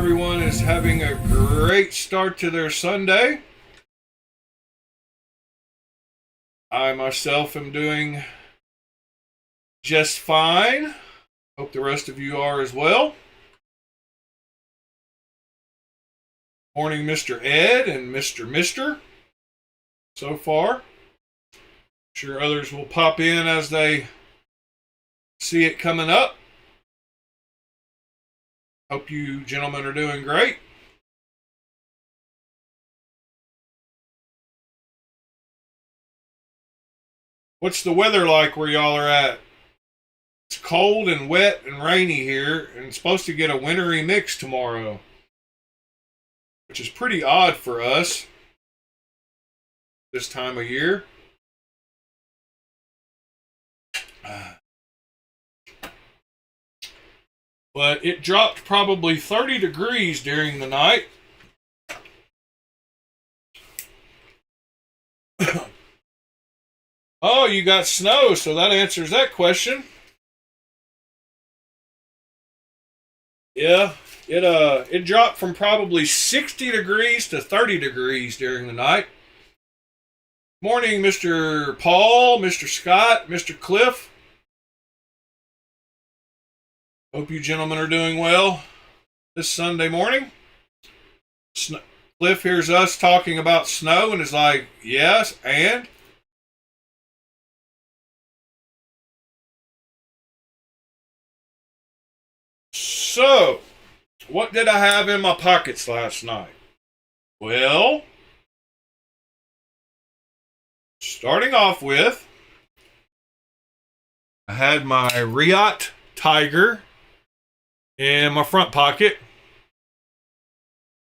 everyone is having a great start to their Sunday. I myself am doing just fine. Hope the rest of you are as well. Morning, Mr. Ed and Mr. Mister. So far. I'm sure others will pop in as they see it coming up. Hope you gentlemen are doing great. What's the weather like where y'all are at? It's cold and wet and rainy here, and it's supposed to get a wintry mix tomorrow, which is pretty odd for us this time of year. But it dropped probably 30 degrees during the night. Oh, you got snow, so that answers that question. Yeah, it dropped from probably 60 degrees to 30 degrees during the night. Morning, Mr. Paul, Mr. Scott, Mr. Cliff. Hope you gentlemen are doing well this Sunday morning. Cliff hears us talking about snow and is like, yes, and? So, what did I have in my pockets last night? Well, starting off with, I had my Riot Tiger in my front pocket,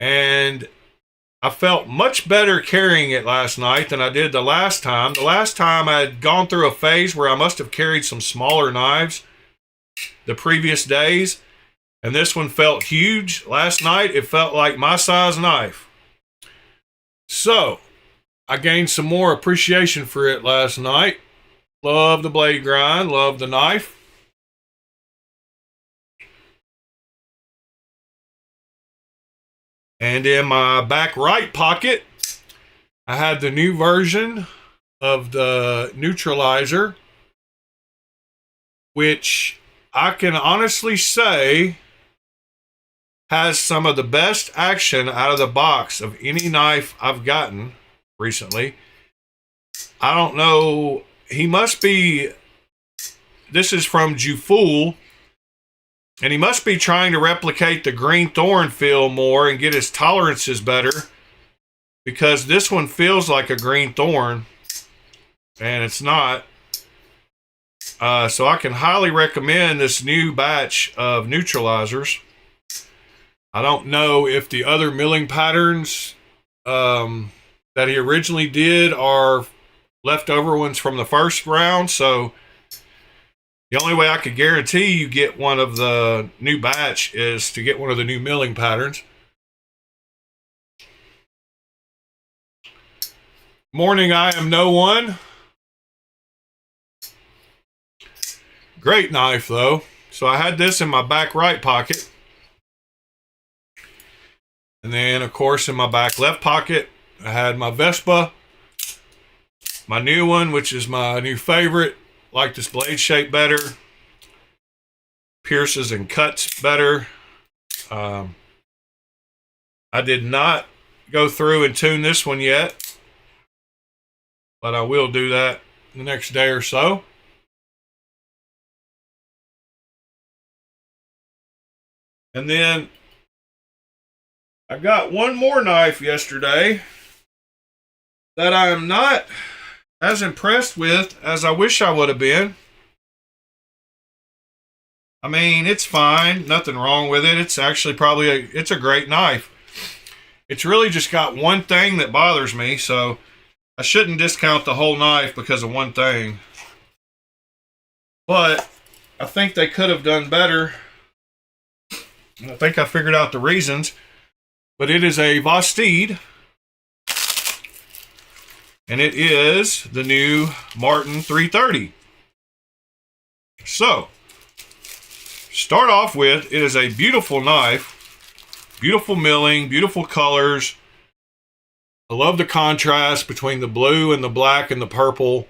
and I felt much better carrying it last night than I did the last time. The last time I had gone through a phase where I must have carried some smaller knives the previous days, and this one felt huge. Last night it felt like my size knife. So I gained some more appreciation for it last night. Love the blade grind, love the knife. And in my back right pocket, I had the new version of the neutralizer, which I can honestly say has some of the best action out of the box of any knife I've gotten recently. I don't know, he must be, this is from Jufool, and he must be trying to replicate the green thorn feel more and get his tolerances better, because this one feels like a green thorn and it's not. So I can highly recommend this new batch of neutralizers. I don't know if the other milling patterns that he originally did are leftover ones from the first round, so the only way I could guarantee you get one of the new batch is to get one of the new milling patterns. Morning, I am no one. Great knife though. So I had this in my back right pocket. And then of course in my back left pocket, I had my Vespa. My new one, which is my new favorite. Like this blade shape better. Pierces and cuts better. I did not go through and tune this one yet, but I will do that the next day or so. And then I got one more knife yesterday that I am not as impressed with as I wish I would have been. I mean, it's fine, nothing wrong with it. It's actually probably it's a great knife. It's really just got one thing that bothers me, so I shouldn't discount the whole knife because of one thing. But I think they could have done better. I think I figured out the reasons. But it is a Vostede. And it is the new Martin 330. So, start off with, it is a beautiful knife. Beautiful milling, beautiful colors. I love the contrast between the blue and the black and the purple.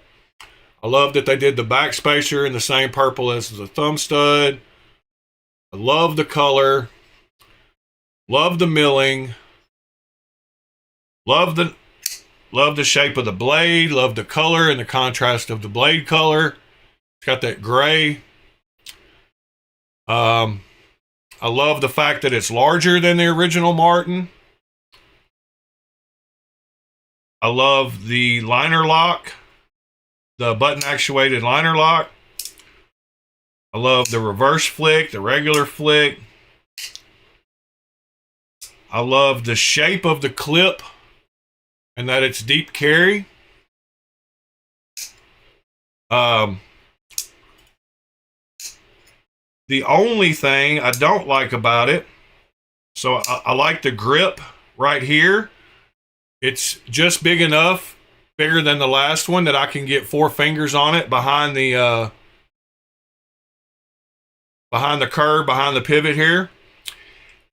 I love that they did the backspacer in the same purple as the thumb stud. I love the color. Love the milling. Love the shape of the blade. Love the color and the contrast of the blade color. It's got that gray. I love the fact that it's larger than the original Martin. I love the liner lock, the button actuated liner lock. I love the reverse flick, the regular flick. I love the shape of the clip and that it's deep carry. The only thing I don't like about it, so I like the grip right here. It's just big enough, bigger than the last one, that I can get 4 fingers on it behind the curve, behind the pivot here.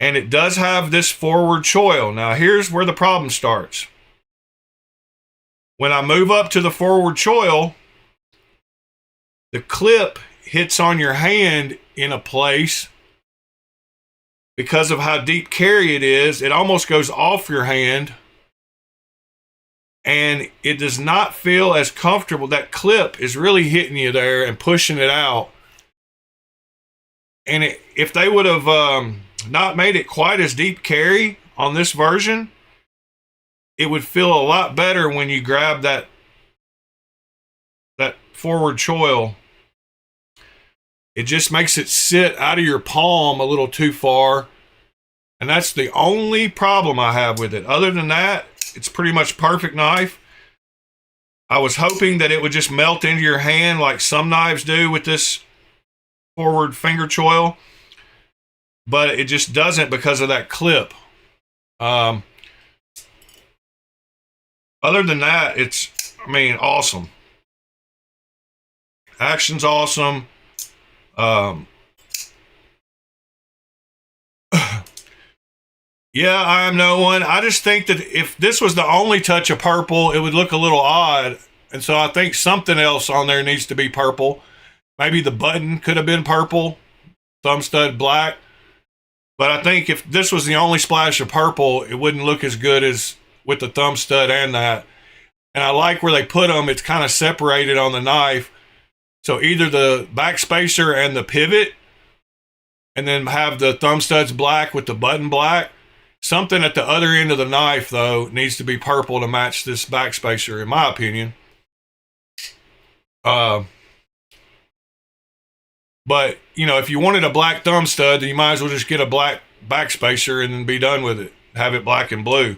And it does have this forward choil. Now here's where the problem starts. When I move up to the forward choil, the clip hits on your hand in a place because of how deep carry it is. It almost goes off your hand, and it does not feel as comfortable. That clip is really hitting you there and pushing it out. And if they would have not made it quite as deep carry on this version, it would feel a lot better when you grab that forward choil. It just makes it sit out of your palm a little too far. And that's the only problem I have with it. Other than that, it's pretty much perfect knife. I was hoping that it would just melt into your hand like some knives do with this forward finger choil, but it just doesn't because of that clip. Other than that, it's, I mean, awesome. Action's awesome. Yeah, I am no one. I just think that if this was the only touch of purple, it would look a little odd. And so I think something else on there needs to be purple. Maybe the button could have been purple, thumb stud black. But I think if this was the only splash of purple, it wouldn't look as good as with the thumb stud and that. And I like where they put them. It's kind of separated on the knife. So either the backspacer and the pivot, and then have the thumb studs black with the button black. Something at the other end of the knife, though, needs to be purple to match this backspacer, in my opinion. But, you know, if you wanted a black thumb stud, then you might as well just get a black backspacer and then be done with it. Have it black and blue.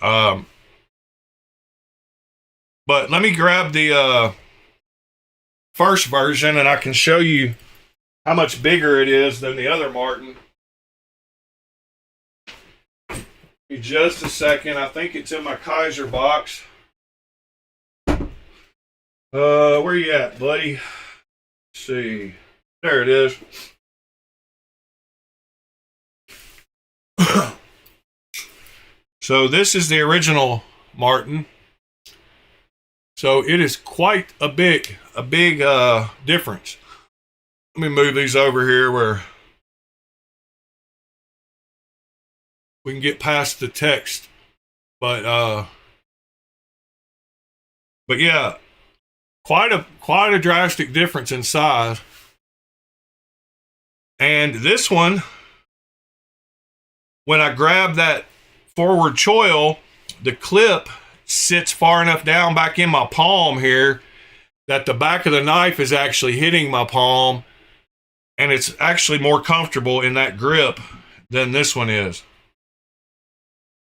But let me grab the first version, and I can show you how much bigger it is than the other Martin. Just a second. I think it's in my Kaiser box. Where you at, buddy? Let's see. There it is. So this is the original Martin. So it is quite a big difference. Let me move these over here where we can get past the text. But yeah, quite a drastic difference in size. And this one, when I grab that forward choil, the clip sits far enough down back in my palm here that the back of the knife is actually hitting my palm, and it's actually more comfortable in that grip than this one is.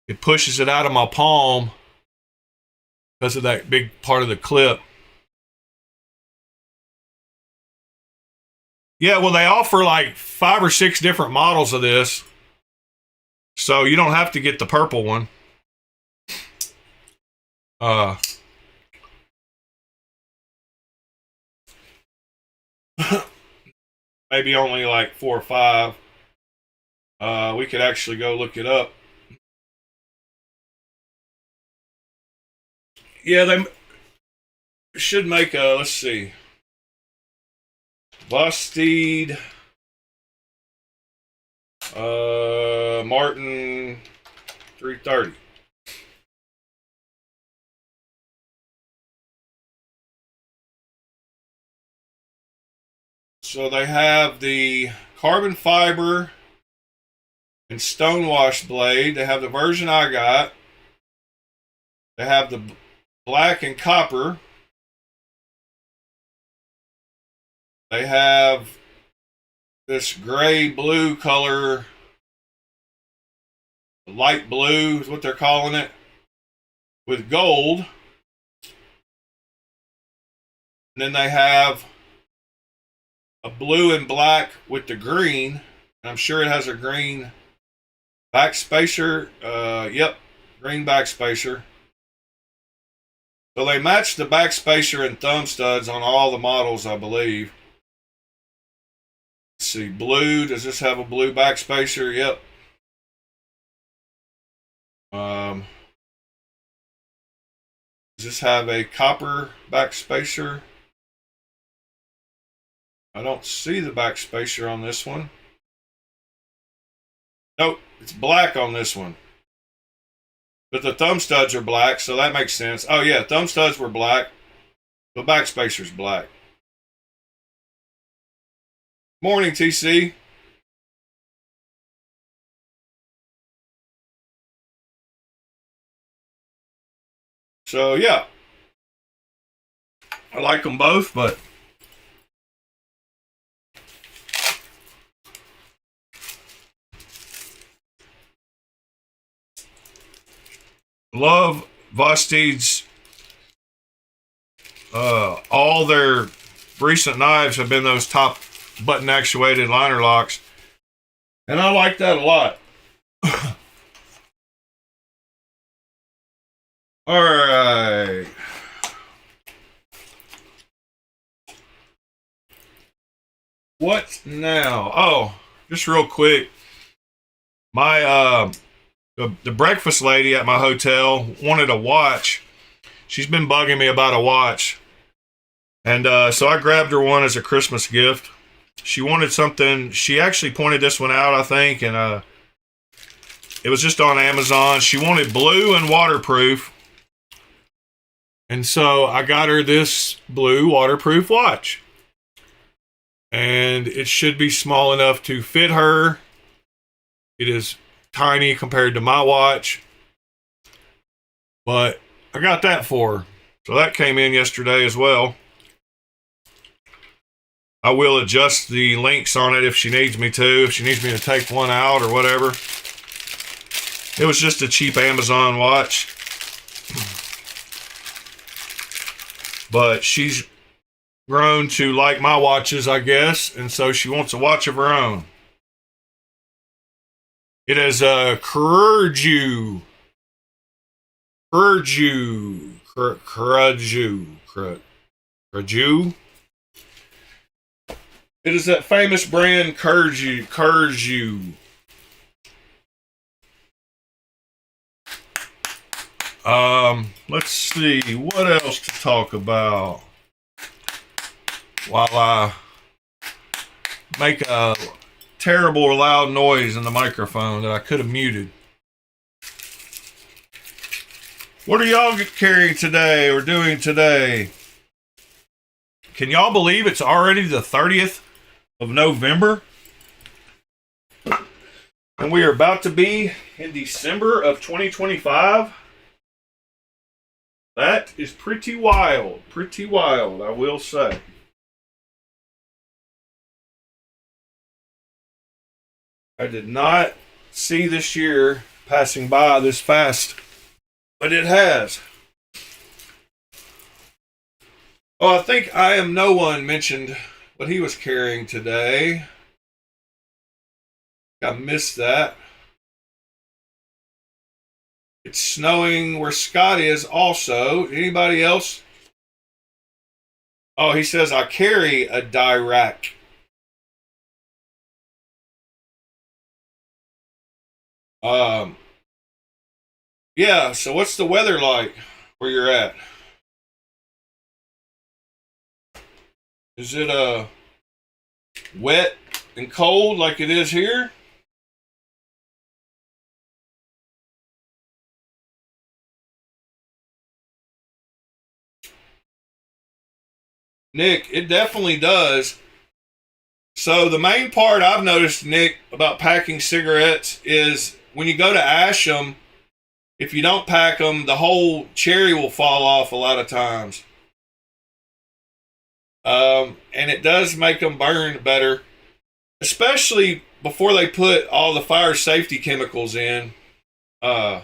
It pushes it out of my palm because of that big part of the clip. Yeah, well, they offer like 5 or 6 different models of this, so you don't have to get the purple one. Maybe only like 4 or 5. We could actually go look it up. Yeah, they should make a, let's see, Vosteed, Martin 330. So they have the carbon fiber and stonewash blade. They have the version I got. They have the black and copper. They have this gray blue color, light blue is what they're calling it, with gold. And then they have a blue and black with the green. I'm sure it has a green backspacer. Yep, green backspacer. So they match the backspacer and thumb studs on all the models, I believe. Let's see, blue. Does this have a blue backspacer? Yep. Does this have a copper backspacer? I don't see the backspacer on this one. Nope, it's black on this one. But the thumb studs are black, so that makes sense. Oh yeah, thumb studs were black. The backspacer's black. Morning, TC. So yeah, I like them both, but love Vosteed's. All their recent knives have been those top button actuated liner locks, and I like that a lot. All right. What now? Oh, just real quick. My the breakfast lady at my hotel wanted a watch. She's been bugging me about a watch. And so I grabbed her one as a Christmas gift. She wanted something. She actually pointed this one out, I think, and it was just on Amazon. She wanted blue and waterproof. And so I got her this blue waterproof watch. And it should be small enough to fit her. It is tiny compared to my watch. But I got that for her. So that came in yesterday as well. I will adjust the links on it if she needs me to. If she needs me to take one out or whatever. It was just a cheap Amazon watch. But she's grown to like my watches, I guess, and so she wants a watch of her own. It is a Kurju. It is that famous brand Kurju. Let's see what else to talk about while I make a terrible loud noise in the microphone that I could have muted. What are y'all carrying today or doing today? Can y'all believe it's already the 30th of November? And we are about to be in December of 2025. That is pretty wild, I will say. I did not see this year passing by this fast, but it has. Oh, I think I Am No One mentioned what he was carrying today. I missed that. It's snowing where Scott is also. Anybody else? Oh, he says, I carry a Dirac. Um, yeah, so what's the weather like where you're at? Is it wet and cold like it is here? Nick, it definitely does. So the main part I've noticed, Nick, about packing cigarettes is when you go to ash them, if you don't pack them, the whole cherry will fall off a lot of times. And it does make them burn better, especially before they put all the fire safety chemicals in. Uh,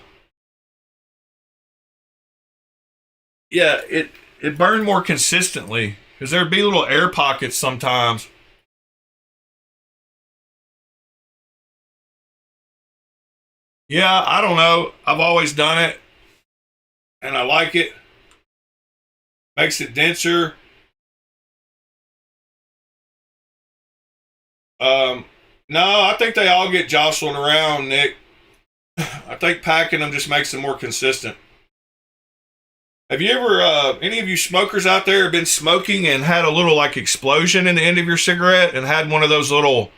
yeah, it burned more consistently because there'd be little air pockets sometimes. Yeah, I don't know. I've always done it, and I like it. Makes it denser. Um, no, I think they all get jostled around, Nick. I think packing them just makes them more consistent. Have you ever, any of you smokers out there have been smoking and had a little like explosion in the end of your cigarette and had one of those little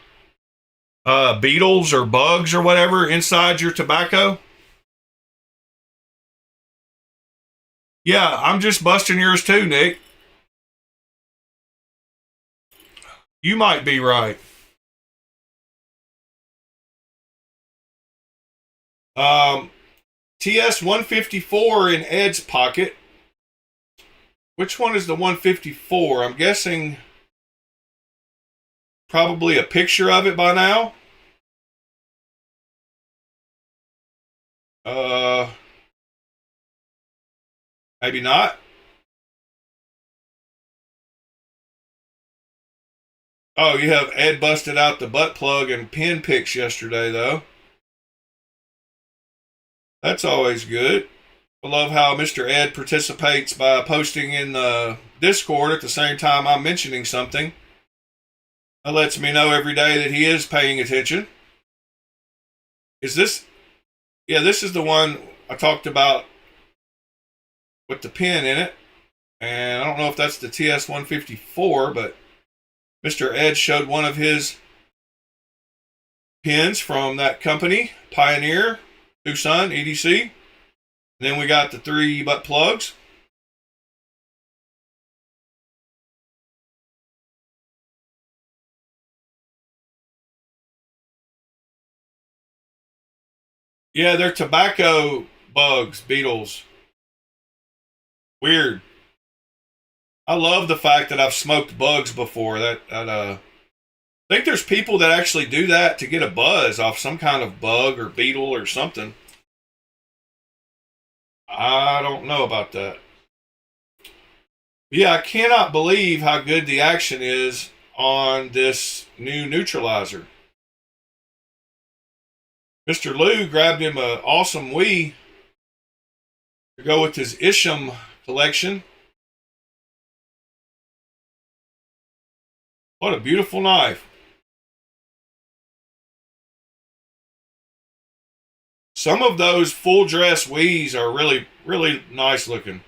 beetles or bugs or whatever inside your tobacco? Yeah, I'm just busting yours too, Nick. You might be right. Um, TS 154 in Ed's pocket. Which one is the 154? I'm guessing probably a picture of it by now. Uh, Maybe not. Oh, you have Ed busted out the butt plug and pin pics yesterday, though. That's always good. I love how Mr. Ed participates by posting in the Discord at the same time I'm mentioning something. That lets me know every day that he is paying attention. Is this? Yeah, this is the one I talked about with the pin in it. And I don't know if that's the TS 154, but Mr. Ed showed one of his pins from that company, Pioneer, Tucson, EDC. And then we got the 3 butt plugs. Yeah, they're tobacco bugs, beetles. Weird. I love the fact that I've smoked bugs before. I think there's people that actually do that to get a buzz off some kind of bug or beetle or something. I don't know about that. Yeah, I cannot believe how good the action is on this new neutralizer. Mr. Lou grabbed him an awesome Wii to go with his Isham collection. What a beautiful knife. Some of those full dress Wiis are really, really nice looking.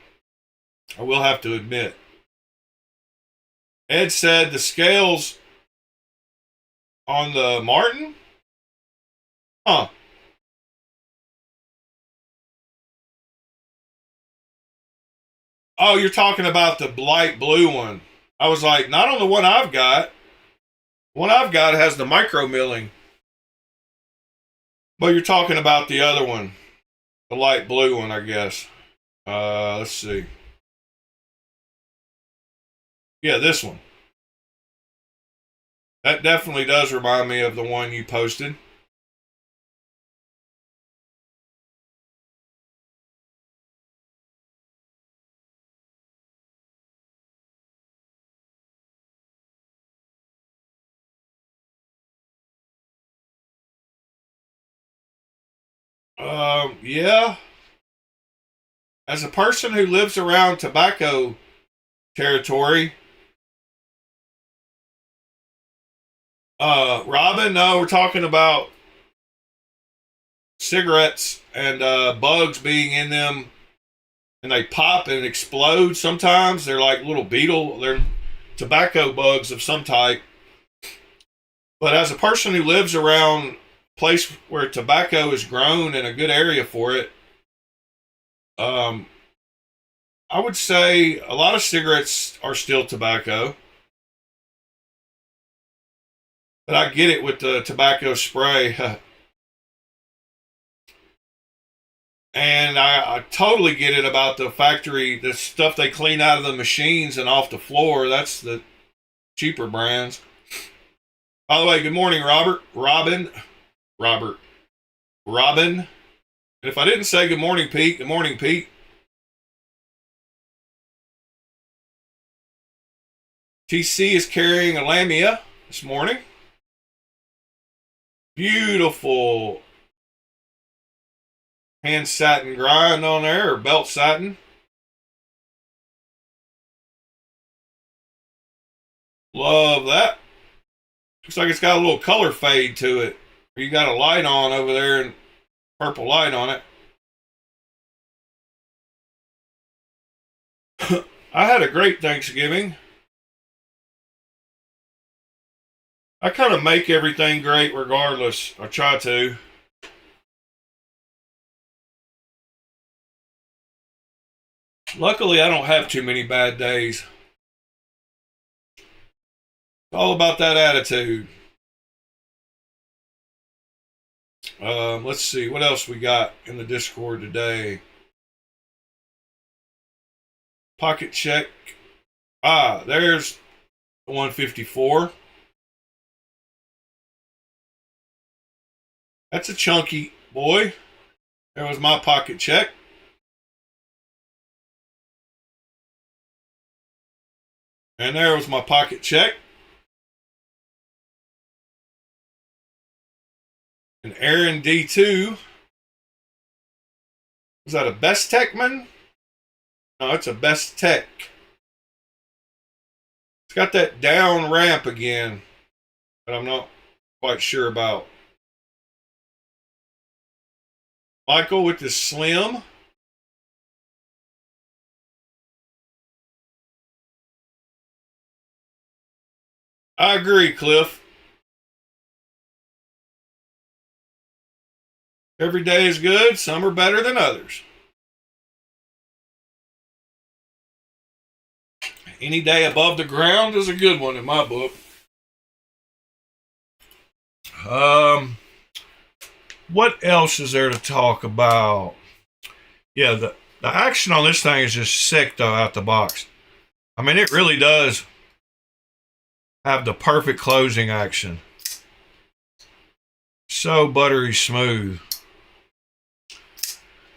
I will have to admit. Ed said the scales on the Martin? Huh. Oh, you're talking about the light blue one. I was like, not on the one I've got. The one I've got has the micro milling. But you're talking about the other one. The light blue one, I guess. Let's see. Yeah, this one. That definitely does remind me of the one you posted. Yeah. As a person who lives around tobacco territory, Robin, no, we're talking about cigarettes and bugs being in them, and they pop and explode sometimes. They're like little beetle, they're tobacco bugs of some type. But as a person who lives around a place where tobacco is grown and a good area for it, I would say a lot of cigarettes are still tobacco. But I get it with the tobacco spray. And I totally get it about the factory, the stuff they clean out of the machines and off the floor. That's the cheaper brands. By the way, good morning, Robin. And if I didn't say good morning, Pete, good morning, Pete. TC is carrying a Lamia this morning. Beautiful hand satin grind on there, or belt satin. Love that. Looks like it's got a little color fade to it. You got a light on over there and purple light on it. I had a great Thanksgiving. I kind of make everything great regardless. I try to. Luckily, I don't have too many bad days. It's all about that attitude. Let's see. What else we got in the Discord today? Pocket check. There's the 154. That's a chunky boy. There was my pocket check. And there was my pocket check. And Aaron D2. Was that a Best Techman? No, it's a Best Tech. It's got that down ramp again, but I'm not quite sure about. Michael with the slim. I agree, Cliff. Every day is good. Some are better than others. Any day above the ground is a good one in my book. What else is there to talk about? Yeah, the action on this thing is just sick, though, out the box. I mean, it really does have the perfect closing action. So buttery smooth.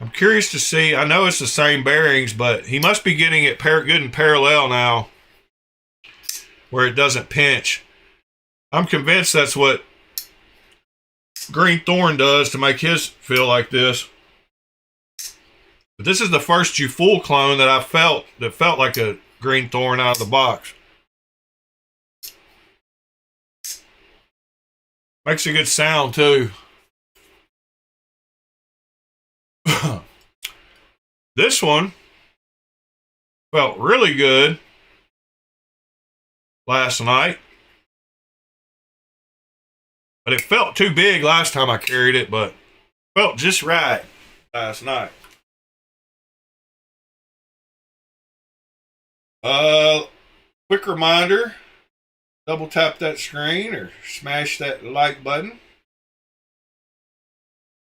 I'm curious to see. I know it's the same bearings, but he must be getting it good and parallel now, where it doesn't pinch. I'm convinced that's what Green Thorn does to make his feel like this. But this is the first Jufull clone that I felt that felt like a Green Thorn out of the box. Makes a good sound too. This one felt really good last night. But it felt too big last time I carried it, but felt just right last night. Quick reminder, double tap that screen or smash that like button.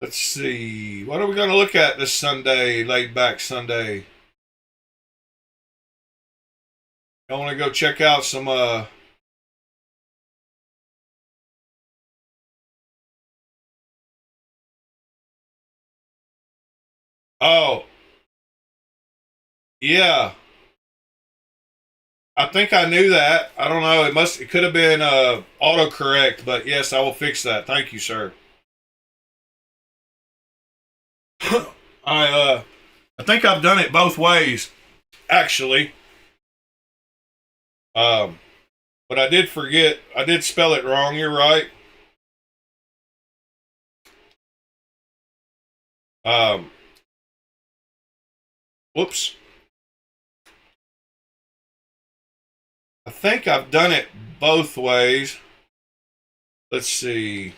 Let's see, what are we going to look at this Sunday, laid back Sunday? I want to go check out some oh, yeah. I think I knew that. I don't know. It could have been autocorrect, but yes, I will fix that. Thank you, sir. I think I've done it both ways, actually. But I did forget. I did spell it wrong. You're right. Whoops. I think I've done it both ways. Let's see.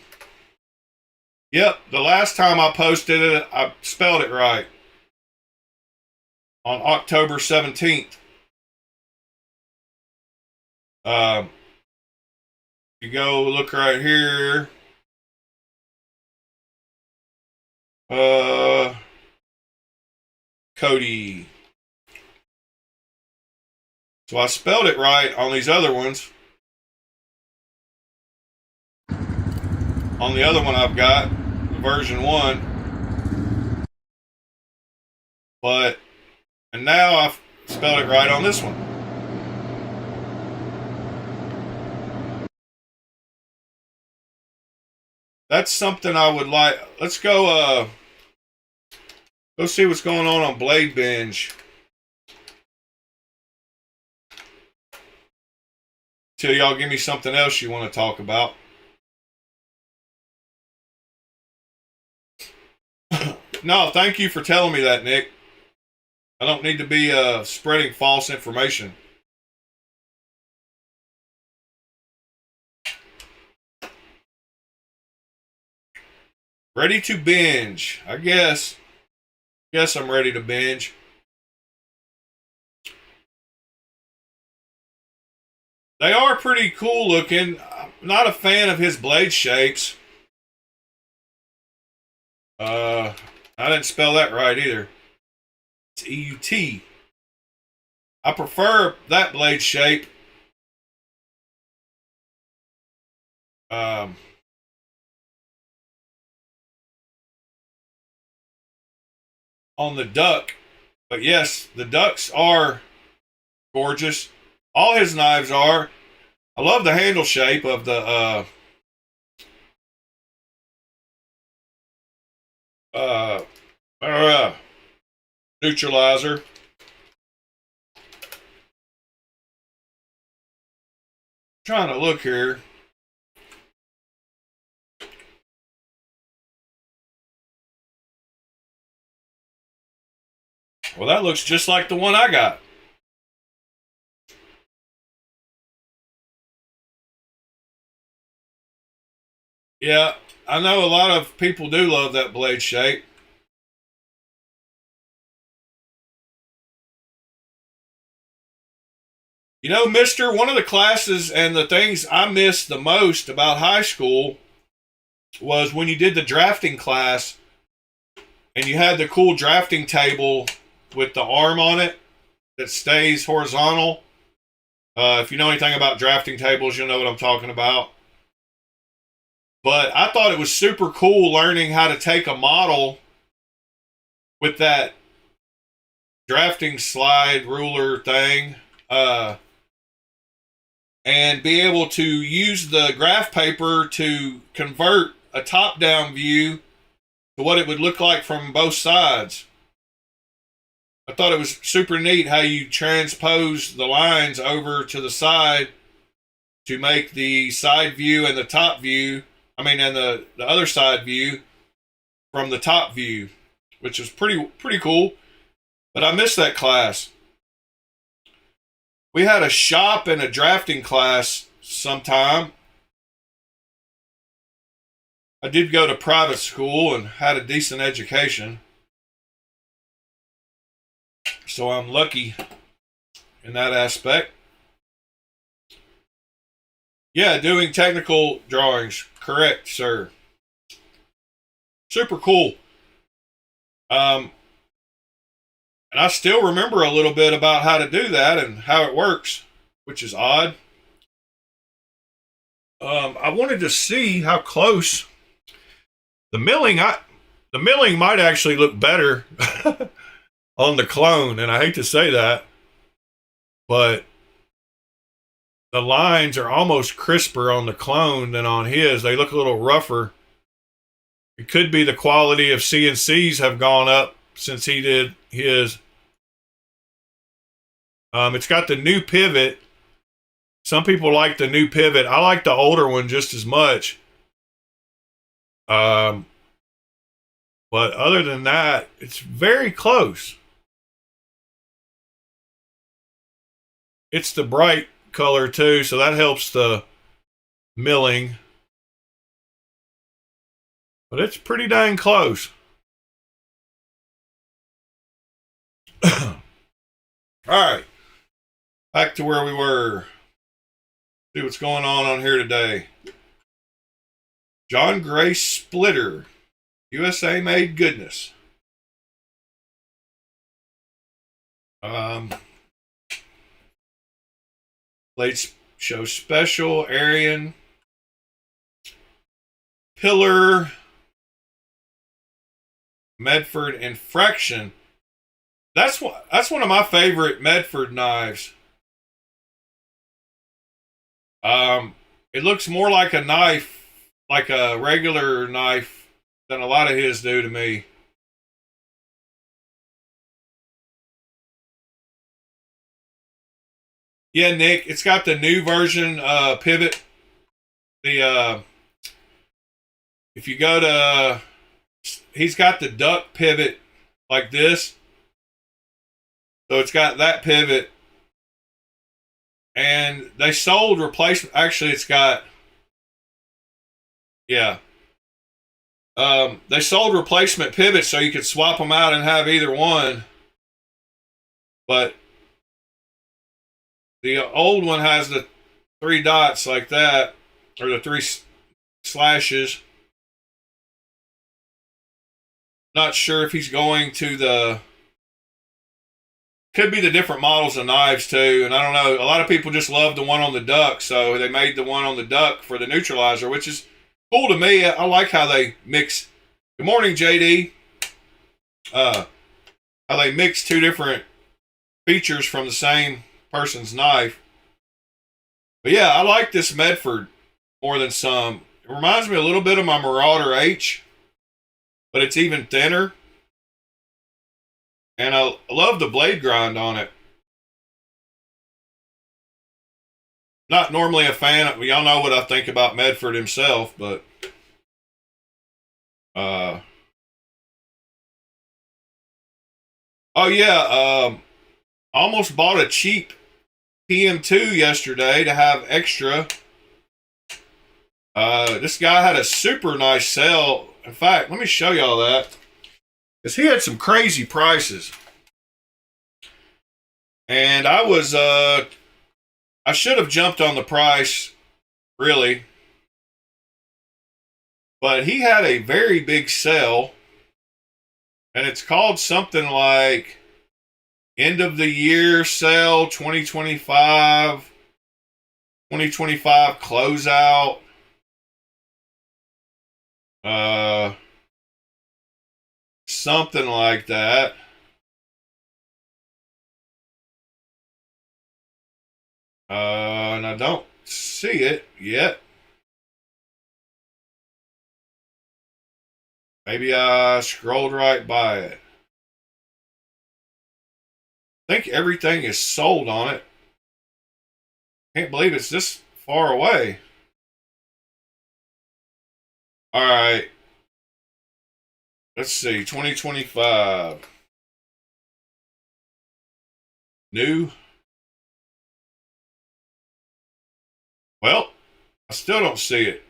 Yep, the last time I posted it, I spelled it right. On October 17th. You go look right here. Cody. So I spelled it right on these other ones. On the other one I've got, version 1. And now I've spelled it right on this one. That's something I would like. Let's go see what's going on Blade Binge. Till y'all give me something else you want to talk about. No, thank you for telling me that, Nick. I don't need to be spreading false information. Ready to binge. I guess I'm ready to binge. They are pretty cool looking. I'm not a fan of his blade shapes. I didn't spell that right either. It's E-U-T. I prefer that blade shape. On the duck. But yes, the ducks are gorgeous. All his knives are. I love the handle shape of the neutralizer. Trying to look here. Well, that looks just like the one I got. Yeah, I know a lot of people do love that blade shape. You know, mister, one of the classes and the things I missed the most about high school was when you did the drafting class and you had the cool drafting table with the arm on it that stays horizontal. If you know anything about drafting tables, you'll know what I'm talking about. But I thought it was super cool learning how to take a model with that drafting slide ruler thing and be able to use the graph paper to convert a top-down view to what it would look like from both sides. I thought it was super neat how you transpose the lines over to the side to make the side view and the top view, and the other side view from the top view, which is pretty cool. But I missed that class. We had a shop and a drafting class sometime. I did go to private school and had a decent education. So I'm lucky in that aspect. Yeah, doing technical drawings. Correct, sir. Super cool. And I still remember a little bit about how to do that and how it works, which is odd. I wanted to see how close the milling. The milling might actually look better on the clone, and I hate to say that, but the lines are almost crisper on the clone than on his. They look a little rougher. It could be the quality of CNCs have gone up since he did his. It's got the new pivot. Some people like the new pivot. I like the older one just as much. But other than that, it's very close. It's the bright color too, so that helps the milling. But it's pretty dang close. All right. Back to where we were. See what's going on here today. John Gray Splitter. USA made goodness. Blades show special, Arian, Pillar, Medford, and Fraction. That's one of my favorite Medford knives. It looks more like a knife, like a regular knife, than a lot of his do to me. Yeah, Nick, it's got the new version pivot. The if you go to, he's got the duck pivot like this. So it's got that pivot. And they sold replacement. Actually, it's got, yeah. They sold replacement pivots so you could swap them out and have either one. But the old one has the 3 dots like that, or the 3 slashes. Not sure if he's going to the, could be the different models of knives too, and I don't know. A lot of people just love the one on the duck, so they made the one on the duck for the neutralizer, which is cool to me. I like how they mix. Good morning, JD. How they mix 2 different features from the same person's knife. But yeah, I like this Medford more than some. It reminds me a little bit of my Marauder H, but it's even thinner. And I love the blade grind on it. Not normally a fan of, y'all know what I think about Medford himself, but oh yeah, almost bought a cheap PM2 yesterday to have extra. This guy had a super nice sale. In fact, let me show y'all that, because he had some crazy prices. And I was, I should have jumped on the price, really. But he had a very big sale. And it's called something like End of the Year Sale 2025, 2025 Closeout. Something like that. And I don't see it yet. Maybe I scrolled right by it. I think everything is sold on it. Can't believe it's this far away. All right. Let's see. 2025. New. Well, I still don't see it.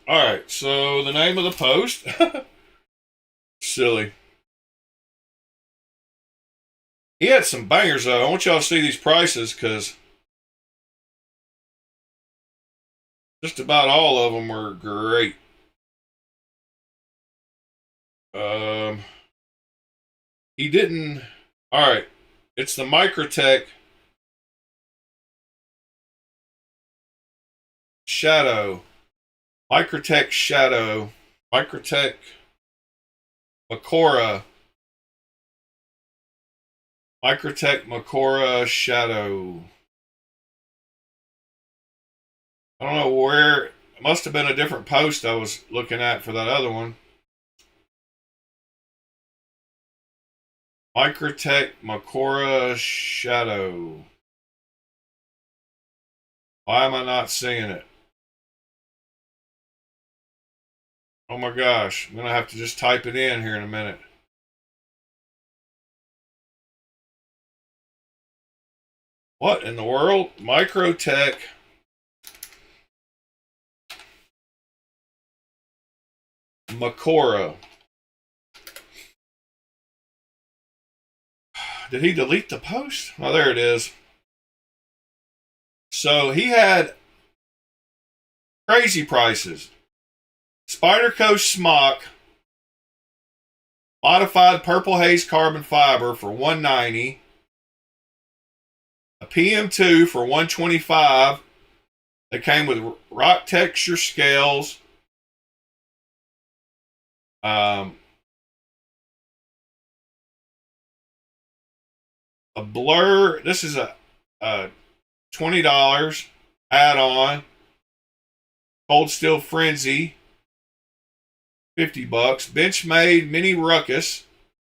All right. So the name of the post. Silly. He had some bangers though. I want y'all to see these prices, because just about all of them were great. He didn't. All right. It's the Microtech Shadow. Microtech Shadow. Microtech Makora. Microtech Makora Shadow. I don't know where. It must have been a different post I was looking at for that other one. Microtech Makora Shadow. Why am I not seeing it? Oh my gosh, I'm gonna have to just type it in here in a minute. What in the world? Microtech Makora. Did he delete the post? Oh, there it is. So he had crazy prices. Spyderco Smock, modified purple haze carbon fiber for $190. A PM2 for $125. They came with rock texture scales. A blur. This is a $20 add-on. Cold Steel Frenzy, $50. Benchmade Mini Ruckus,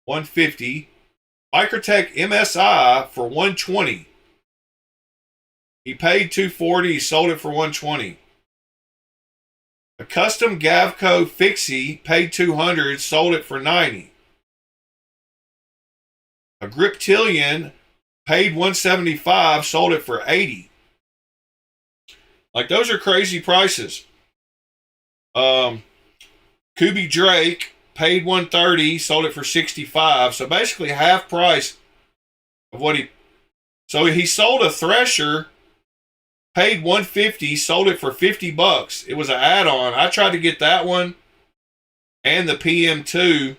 $150. Microtech MSI for $120. He paid $240. He sold it for $120. A custom Gavco Fixie, paid $200. Sold it for $90. A Griptilian, paid $175. Sold it for $80. Like, those are crazy prices. Kubey Drake, paid $130. Sold it for $65. So basically half price of what he. So he sold a Thresher, paid $150, sold it for $50. It was an add-on. I tried to get that one and the PM2.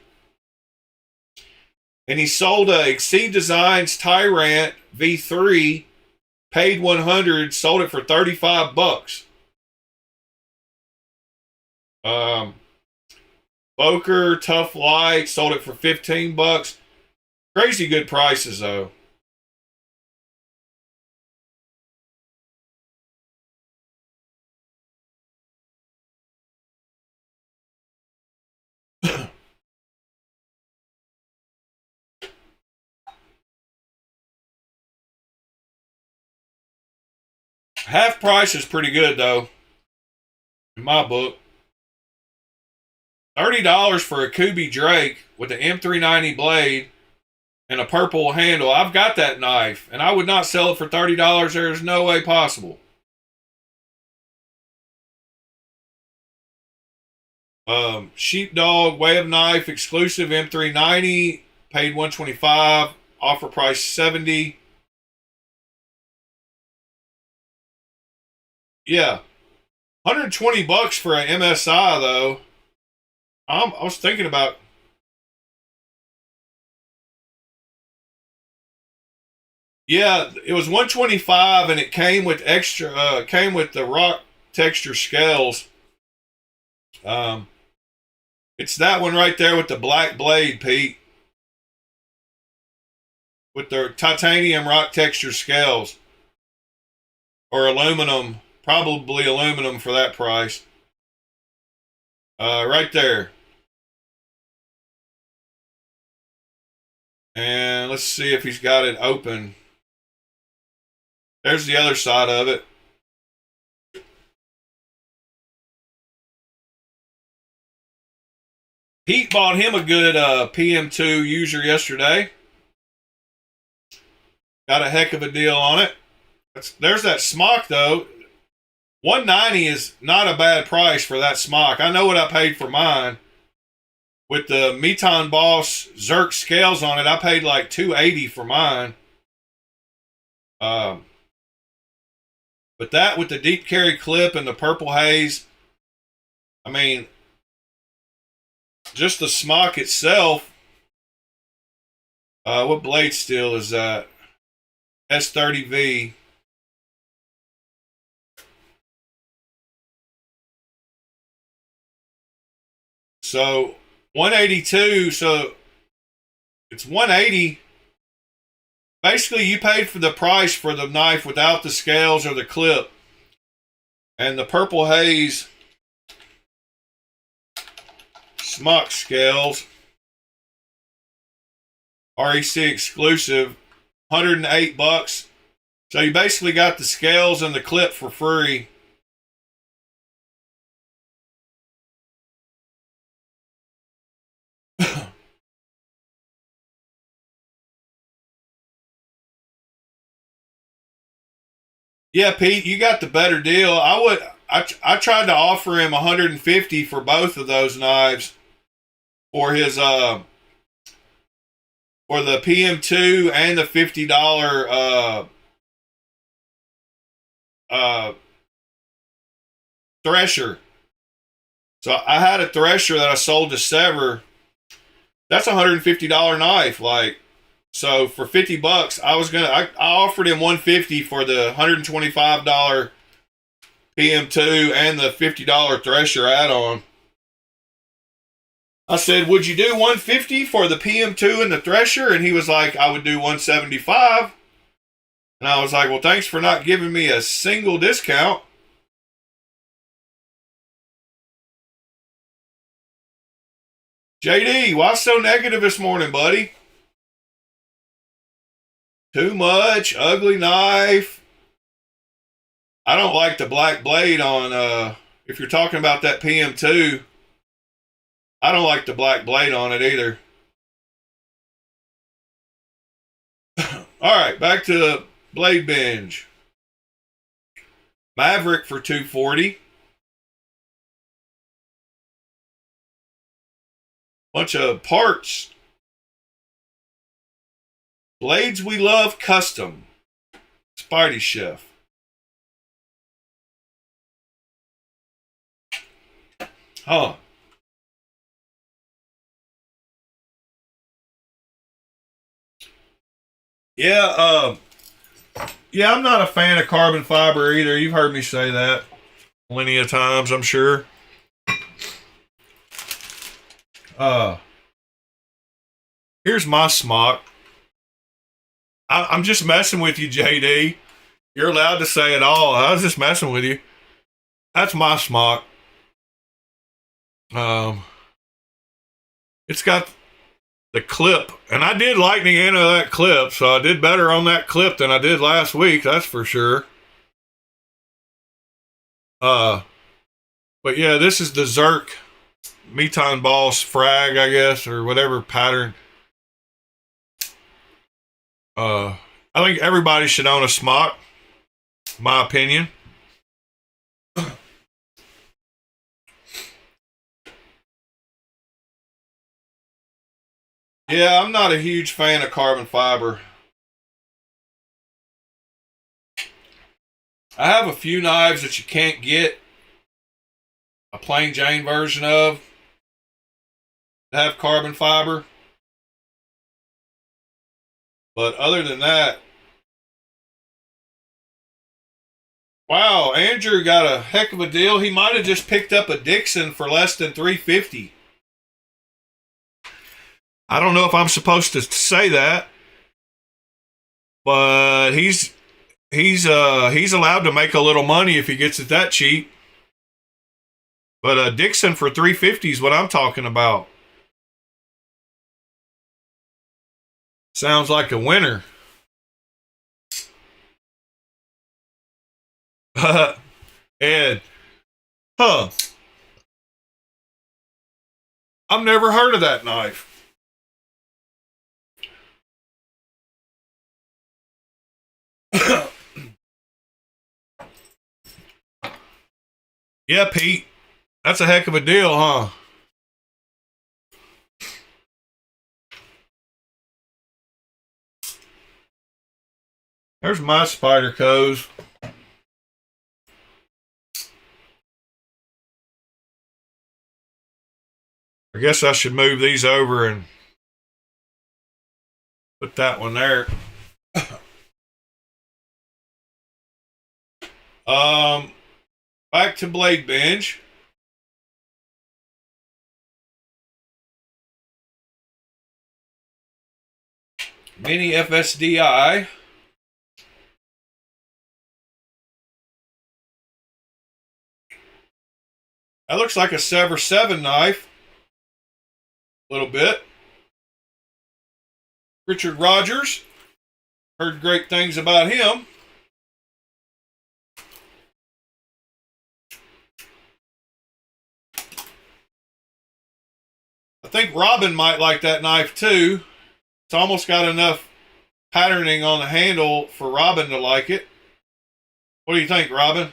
And he sold a Exceed Designs Tyrant V3, paid $100, sold it for $35. Boker Tough Light, sold it for $15. Crazy good prices though. Half price is pretty good though, in my book. $30 for a Kubey Drake with the M390 blade and a purple handle. I've got that knife, and I would not sell it for $30. There's no way possible. Sheepdog Way of Knife exclusive M390, paid $125. Offer price $70. Yeah, $120 for an MSI though. I was thinking about. Yeah, it was $125, and it came with extra. Came with the rock texture scales. It's that one right there with the black blade, Pete, with the titanium rock texture scales, or aluminum, probably aluminum for that price. Right there. And let's see if he's got it open. There's the other side of it. Pete bought him a good PM2 user yesterday. Got a heck of a deal on it. There's that smock though. $190 is not a bad price for that smock. I know what I paid for mine. With the Meton Boss Zerk scales on it, I paid like $280 for mine. But that with the deep carry clip and the purple haze, I mean, just the smock itself. What blade steel is that? S30V. So 182. So it's 180. Basically, you paid for the price for the knife without the scales or the clip. And the purple haze smock scales, REC exclusive, $108. So you basically got the scales and the clip for free. Yeah, Pete, you got the better deal. I tried to offer him 150 for both of those knives for his for the PM2 and the $50 thresher. So I had a thresher that I sold to Sever. That's a $150 knife. Like, so for $50, I offered him 150 for the $125 PM2 and the $50 thresher add-on. I said, would you do 150 for the PM2 and the thresher? And he was like, I would do 175. And I was like, well, thanks for not giving me a single discount. JD, why so negative this morning, buddy? Too much, ugly knife. I don't like the black blade on, if you're talking about that PM2, I don't like the black blade on it either. All right, back to the blade binge. Maverick for $240. Bunch of parts. Blades We Love Custom. Spidey Chef. Huh. Yeah, yeah, I'm not a fan of carbon fiber either. You've heard me say that plenty of times, I'm sure. Here's my smock. I'm just messing with you, JD. You're allowed to say it all. I was just messing with you. That's my smock. It's got the clip, and I did like the end of that clip, so I did better on that clip than I did last week, that's for sure. But yeah, this is the Zerk Meton Boss frag, I guess, or whatever pattern. I think everybody should own a smock, my opinion. Yeah, I'm not a huge fan of carbon fiber. I have a few knives that you can't get a plain Jane version of that have carbon fiber. But other than that, wow, Andrew got a heck of a deal. He might have just picked up a Dixon for less than $350. I don't know if I'm supposed to say that, but he's allowed to make a little money if he gets it that cheap. But a Dixon for $350 is what I'm talking about. Sounds like a winner. Ed, huh? I've never heard of that knife. Yeah, Pete, that's a heck of a deal, huh? There's my Spydercos. I guess I should move these over and put that one there. Back to blade binge. Mini FSDI. That looks like a Sever 7 knife. A little bit. Richard Rogers. Heard great things about him. I think Robin might like that knife too. It's almost got enough patterning on the handle for Robin to like it. What do you think, Robin?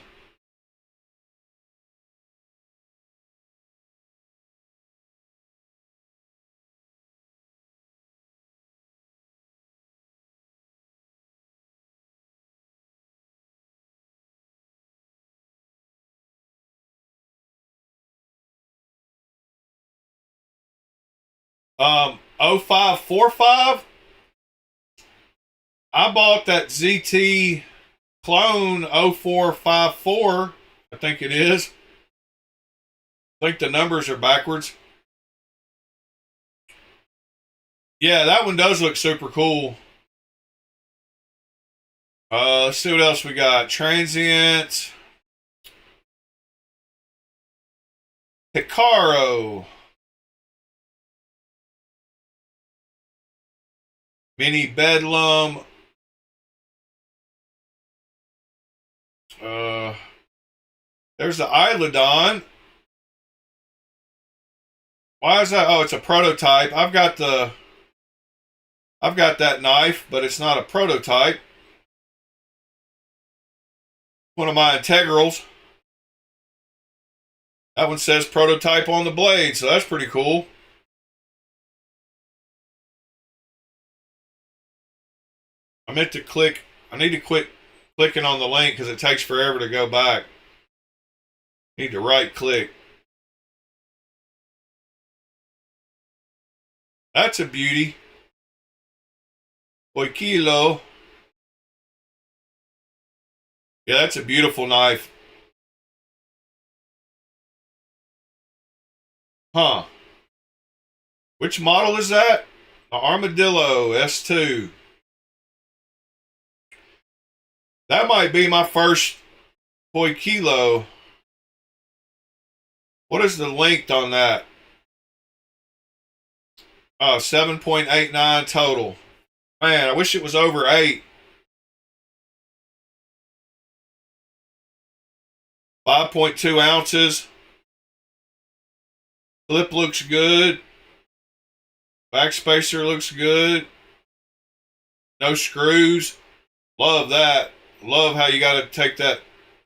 Um, 0545. I bought that ZT clone 0454. I think it is. I think the numbers are backwards. Yeah, that one does look super cool. Let's see what else we got. Transient. Hikaru. Mini Bedlam. There's the Olitans. Why is that? Oh, it's a prototype. I've got that knife, but it's not a prototype. One of my integrals. That one says prototype on the blade, so that's pretty cool. I meant to click. I need to quit clicking on the link because it takes forever to go back. Need to right click. That's a beauty. Boy, kilo. Yeah, that's a beautiful knife. Huh. Which model is that? The Armadillo S2. That might be my first Boy Kilo. What is the length on that? 7.89 total. Man, I wish it was over 8. 5.2 ounces. Clip looks good. Backspacer looks good. No screws. Love that. Love how you got to take that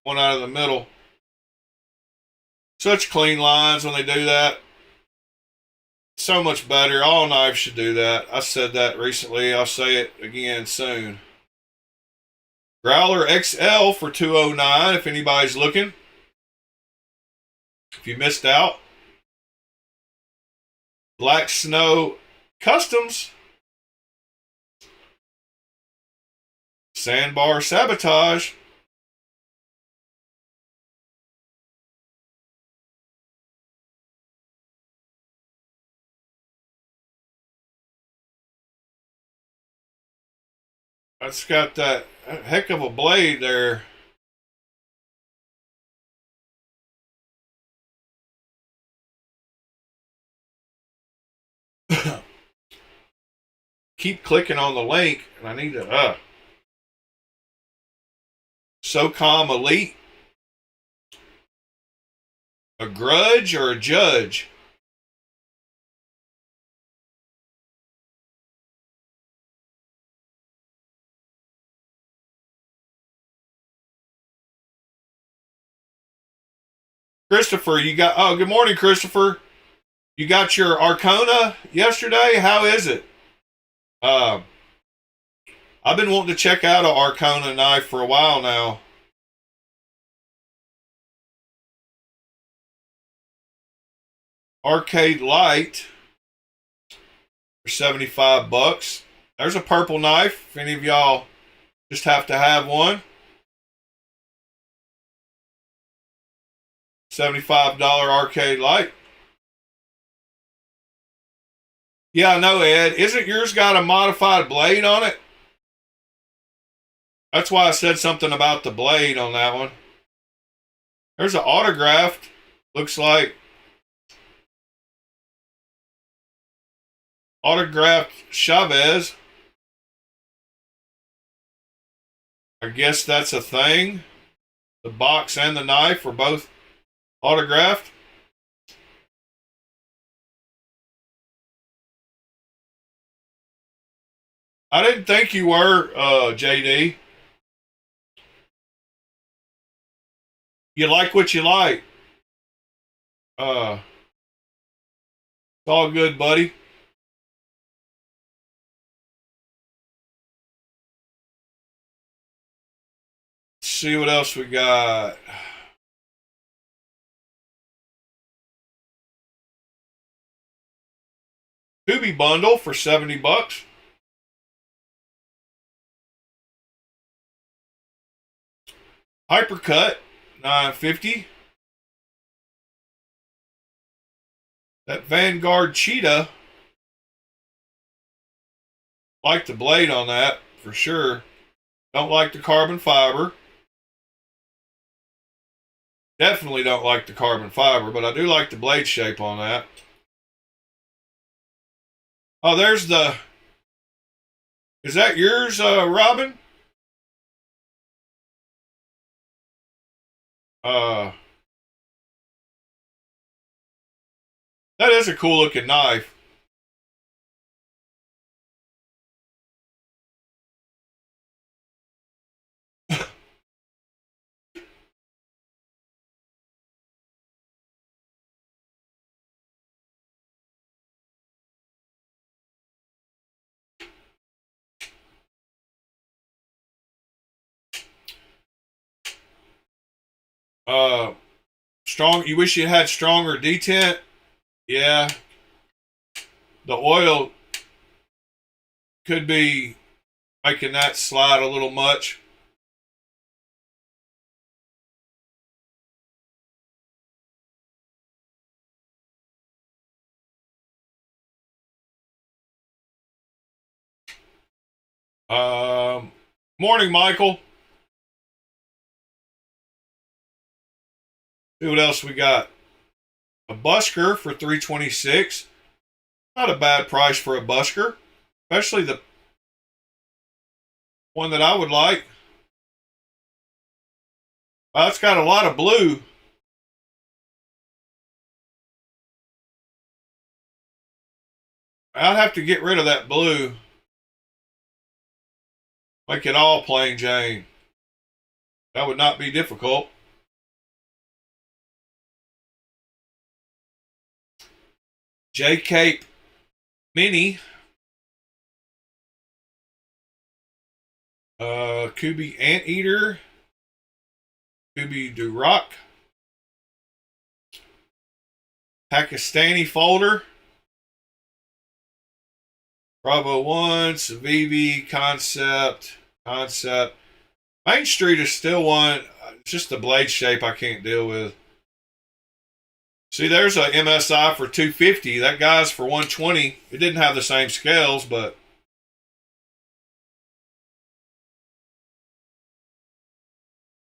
one out of the middle. Such clean lines when they do that. So much better. All knives should do that. I said that recently. I'll say it again soon. Growler XL for $209 if anybody's looking. If you missed out. Black Snow Customs. Sandbar Sabotage. That's got that heck of a blade there. Keep clicking on the link, and I need to. SOCOM Elite. A grudge or a judge? Christopher, you got. Oh, good morning, Christopher. You got your Arcona yesterday? How is it? Uh, I've been wanting to check out an Arcona knife for a while now. Arcade Light for $75. There's a purple knife. If any of y'all just have to have one. $75 Arcade Light. Yeah, I know, Ed. Isn't yours got a modified blade on it? That's why I said something about the blade on that one. There's an autographed. Looks like autographed Chavez. I guess that's a thing. The box and the knife were both autographed. I didn't think you were, JD. You like what you like. It's all good, buddy. Let's see what else we got. Kubey bundle for $70. Hypercut, $9.50. That Vanguard Cheetah, like the blade on that for sure. Don't like the carbon fiber. Definitely don't like the carbon fiber, but I do like the blade shape on that. Oh, there's the... Is that yours, Robin? That is a cool looking knife. Strong. You wish you had stronger detent? Yeah. The oil could be making that slide a little much. Morning, Michael. See what else we got. A busker for $326. Not a bad price for a busker, especially the one that I would like. It's got a lot of blue. I'd have to get rid of that blue. Make it all plain Jane. That would not be difficult. J-Cape Mini. Kubey Anteater. Kubey Duroc. Pakistani folder. Bravo 1, Civivi, Concept. Main Street is still one. It's just the blade shape I can't deal with. See, there's a MSI for $250. That guy's for $120. It didn't have the same scales, but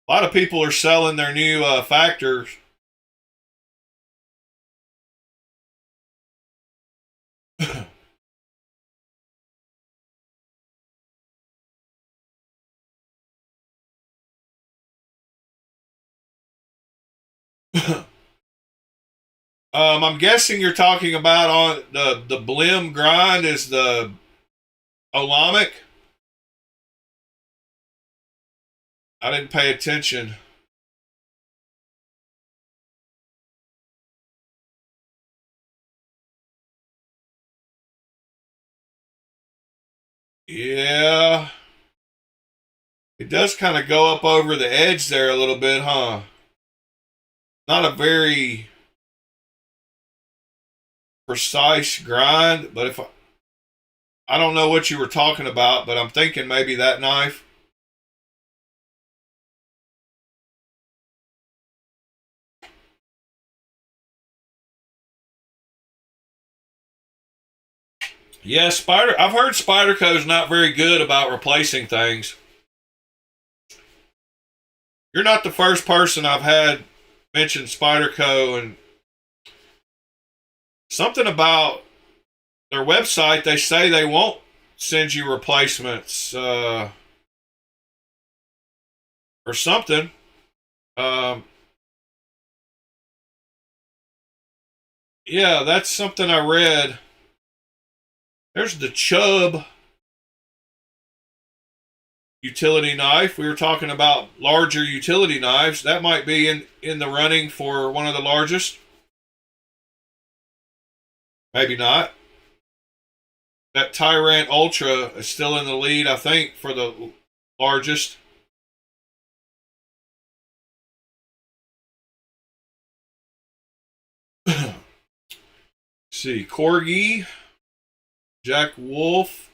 a lot of people are selling their new factors. I'm guessing you're talking about on the Blim grind is the Olamic. I didn't pay attention. Yeah. It does kind of go up over the edge there a little bit, huh? Not a very precise grind, but I don't know what you were talking about, but I'm thinking maybe that knife. Yeah, I've heard Spyderco's not very good about replacing things. You're not the first person I've had mention Spyderco, and something about their website, they say they won't send you replacements or something. Yeah, that's something I read. There's the Chub utility knife. We were talking about larger utility knives. That might be in the running for one of the largest. Maybe not. That Tyrant Ultra is still in the lead, I think, for the largest. See, Corgi, Jack Wolf.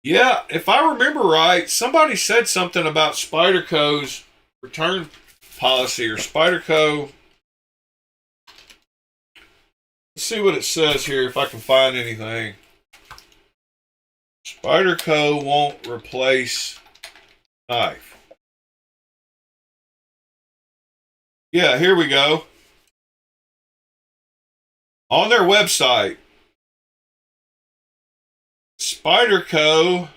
Yeah, if I remember right, somebody said something about Spyderco's return policy or Spyderco. Let's see what it says here if I can find anything. Spyderco won't replace knife. Yeah, here we go. On their website, Spyderco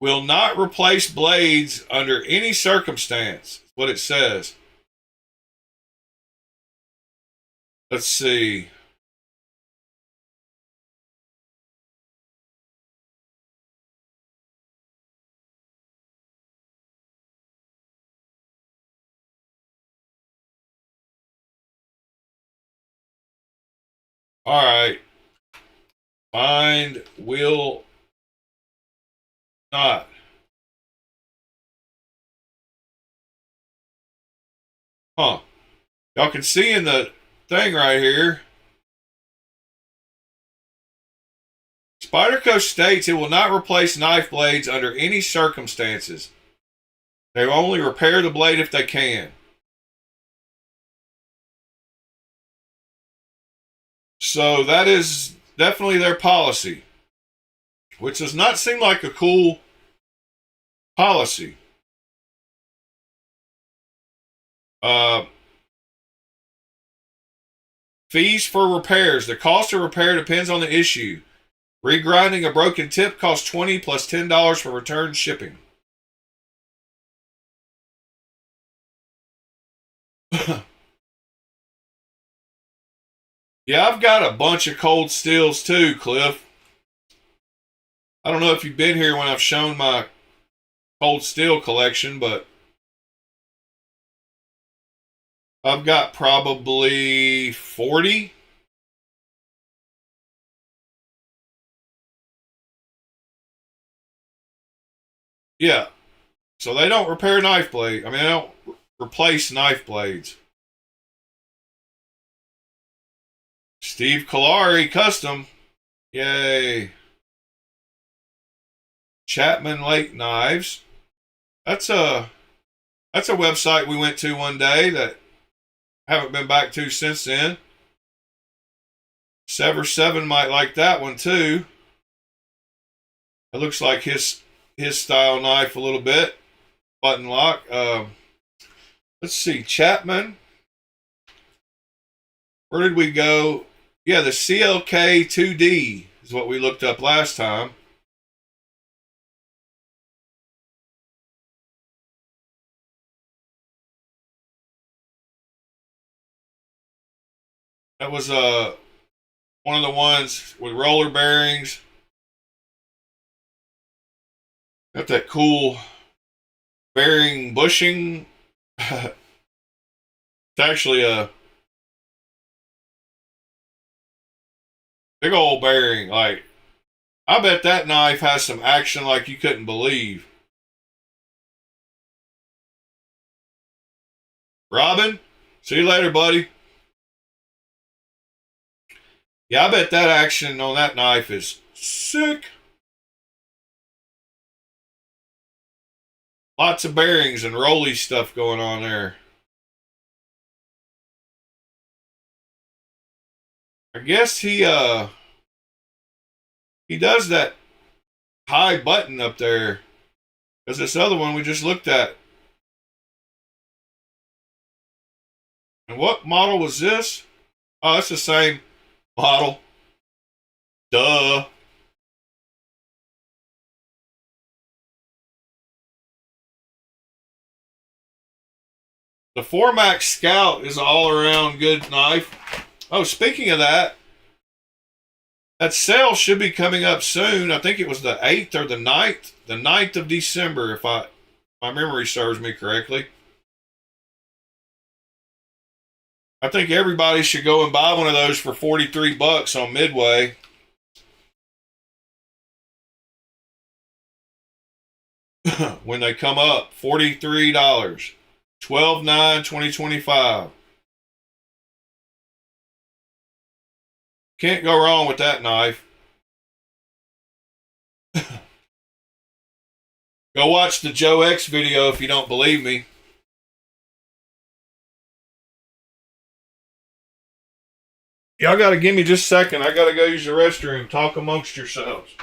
will not replace blades under any circumstance. What it says. Let's see. All right. Find will not. Huh. Y'all can see in the thing right here. Spyderco states it will not replace knife blades under any circumstances. They will only repair the blade if they can. So that is definitely their policy, which does not seem like a cool policy. Fees for repairs. The cost of repair depends on the issue. Regrinding a broken tip costs $20 plus $10 for return shipping. Yeah, I've got a bunch of cold steels too, Cliff. I don't know if you've been here when I've shown my cold steel collection, but I've got probably 40. Yeah. So they don't repair knife blades. I mean, they don't replace knife blades. Steve Kalari Custom. Yay. Chapman Lake Knives. That's a website we went to one day that I haven't been back to since then. Sever 7 might like that one too. It looks like his style knife a little bit. Button lock. Let's see. Chapman. Where did we go? Yeah, the CLK 2D is what we looked up last time. That was one of the ones with roller bearings. Got that cool bearing bushing. It's actually a big old bearing. Like, I bet that knife has some action like you couldn't believe. Robin, see you later, buddy. Yeah, I bet that action on that knife is sick. Lots of bearings and rolly stuff going on there. I guess he does that high button up there. Because this other one we just looked at. And what model was this? Oh, it's the same model. Duh. The 4MAX Scout is an all-around good knife. Oh, speaking of that, that sale should be coming up soon. I think it was the 8th or the 9th. The 9th of December, if my memory serves me correctly. I think everybody should go and buy one of those for $43 on Midway. When they come up, $43. 12/9/2025. Can't go wrong with that knife. Go watch the Joe X video if you don't believe me. Y'all gotta give me just a second. I gotta go use the restroom. Talk amongst yourselves.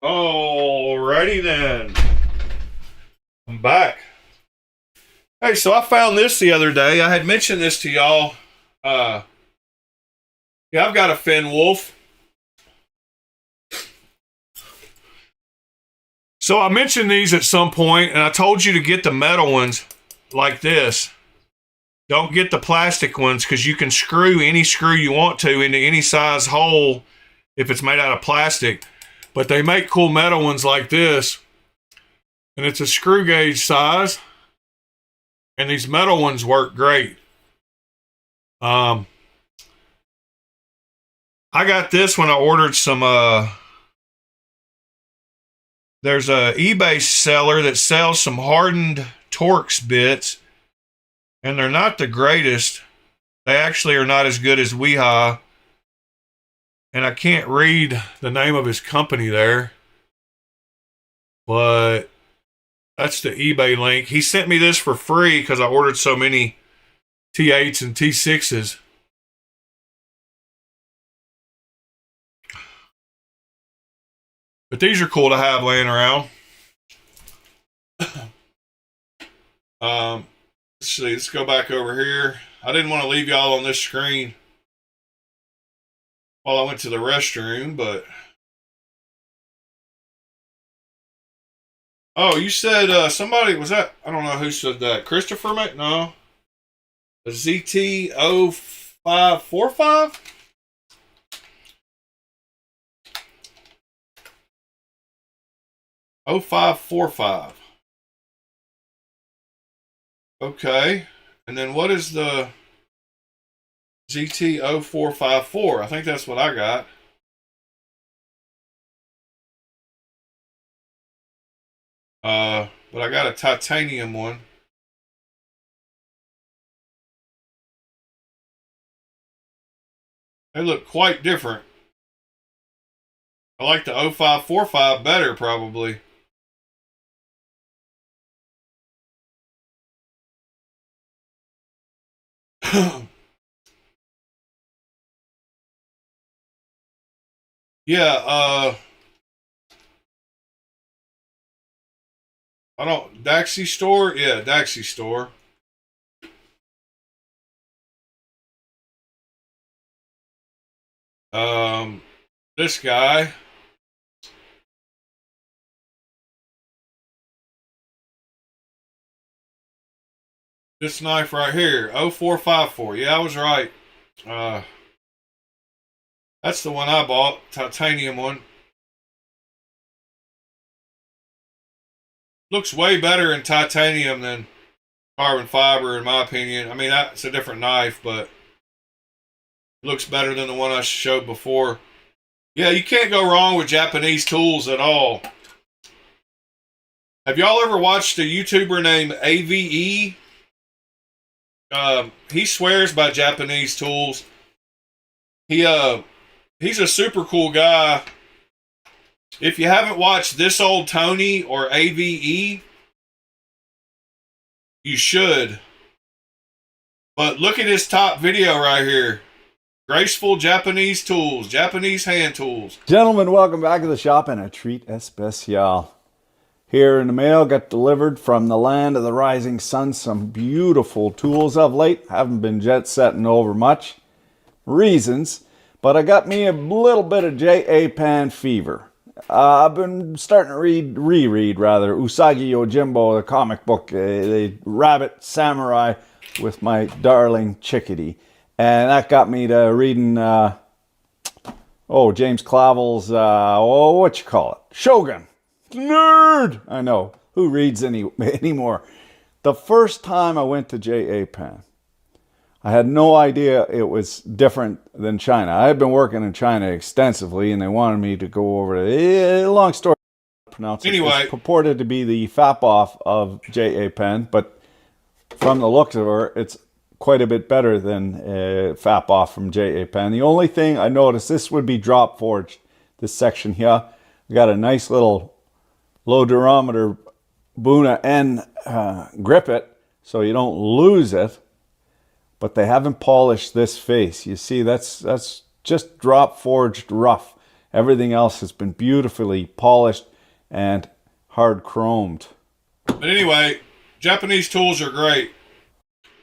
Alrighty then. I'm back. Hey, so I found this the other day. I had mentioned this to y'all. Yeah, I've got a Finn Wolf. So I mentioned these at some point, and I told you to get the metal ones like this. Don't get the plastic ones because you can screw any screw you want to into any size hole if it's made out of plastic. But they make cool metal ones like this, and it's a screw gauge size, and these metal ones work great. I got this when I ordered some there's a eBay seller that sells some hardened Torx bits, and they're not the greatest. They actually are not as good as Weehaw. And I can't read the name of his company there, but that's the eBay link. He sent me this for free because I ordered so many T8s and T6s. But these are cool to have laying around. Let's see. Let's go back over here. I didn't want to leave y'all on this screen while I went to the restroom, but... Oh, you said somebody... Was that... I don't know who said that. Christopher, mate? No. The ZT0545? Oh, 0545. Okay. And then what is the ZT0454? I think that's what I got. But I got a titanium one. They look quite different. I like the 0545 better, probably. Yeah, I don't... Daxi store? Yeah, Daxi store. This guy. This knife right here, 0454. Yeah, I was right. That's the one I bought, titanium one. Looks way better in titanium than carbon fiber, in my opinion. I mean, that's a different knife, but looks better than the one I showed before. Yeah, you can't go wrong with Japanese tools at all. Have y'all ever watched a YouTuber named AVE? He swears by Japanese tools. He's a super cool guy. If you haven't watched This Old Tony or AVE, you should. But look at his top video right here. Graceful Japanese tools, Japanese hand tools. Gentlemen, welcome back to the shop and a treat especial. Here in the mail, got delivered from the land of the rising sun some beautiful tools of late. Haven't been jet setting over much reasons, but I got me a little bit of J.A. Pan fever. I've been starting to reread Usagi Yojimbo, the comic book, the rabbit samurai with my darling chickadee. And that got me to reading, James Clavell's, what you call it? Shogun. Nerd! I know. Who reads anymore? The first time I went to J.A. Pan, I had no idea it was different than China. I had been working in China extensively, and they wanted me to go over to long story to pronounce it. Anyway, it's purported to be the fap-off of J.A. Pan, but from the looks of her, it's quite a bit better than fap-off from J.A. Pan. The only thing I noticed, this would be drop forged, this section here. We got a nice little low durometer Buna N grip it so you don't lose it. But they haven't polished this face. You see, that's just drop forged rough. Everything else has been beautifully polished and hard chromed. But anyway, Japanese tools are great.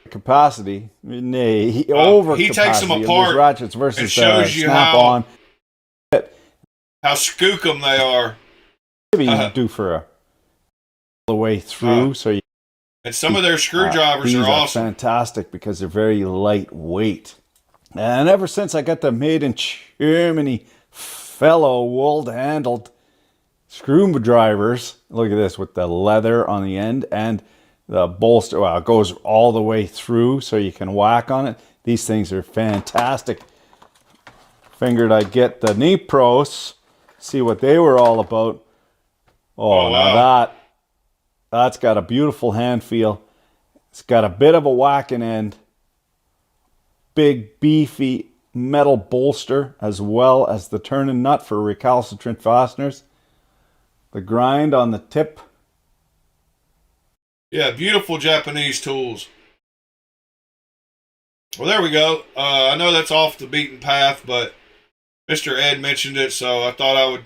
Capacity, nay, over he capacity. takes them apart ratchets versus and shows you snap-on. How skookum they are. Maybe you do for all the way through, so you. And some of their screwdrivers are awesome. Fantastic because they're very lightweight. And ever since I got the made in Germany fellow wool-handled screwdrivers, look at this with the leather on the end and the bolster. Well, it goes all the way through so you can whack on it. These things are fantastic. Figured I'd get the knee pros, see what they were all about. Oh, wow. Now that's got a beautiful hand feel. It's got a bit of a whacking end. Big, beefy metal bolster, as well as the turning nut for recalcitrant fasteners. The grind on the tip. Yeah, beautiful Japanese tools. Well, there we go. I know that's off the beaten path, but Mr. Ed mentioned it, so I thought I would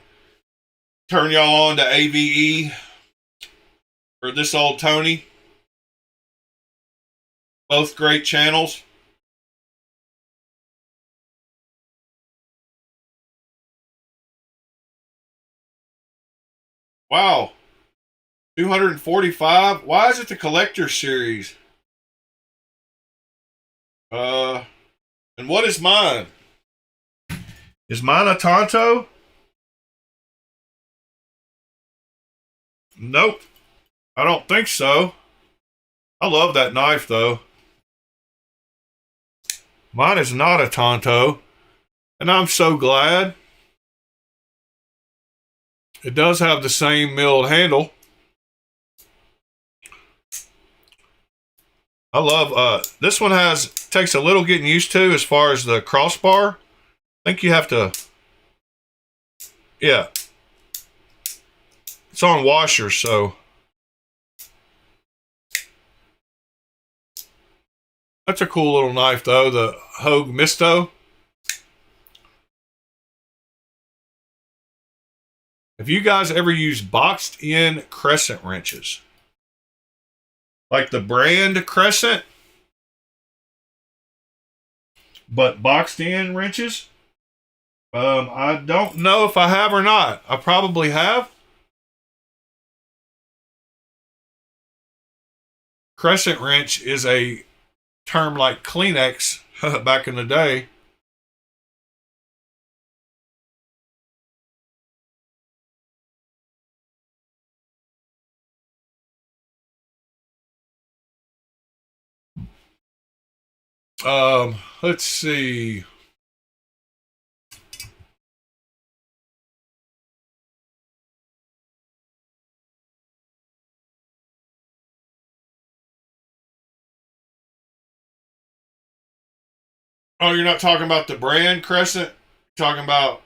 turn y'all on to AVE. Or This Old Tony. Both great channels. Wow. 245? Why is it the collector series? And what is mine? Is mine a Tonto? Nope. I don't think so. I love that knife, though. Mine is not a Tonto, and I'm so glad. It does have the same milled handle. I love, this one takes a little getting used to as far as the crossbar. I think you have to, yeah. It's on washers, so. That's a cool little knife, though, the Hogue Misto. Have you guys ever used boxed-in crescent wrenches? Like the brand Crescent? But boxed-in wrenches? I don't know if I have or not. I probably have. Crescent wrench is a term like Kleenex back in the day. Let's see. Oh, you're not talking about the brand Crescent? You're talking about...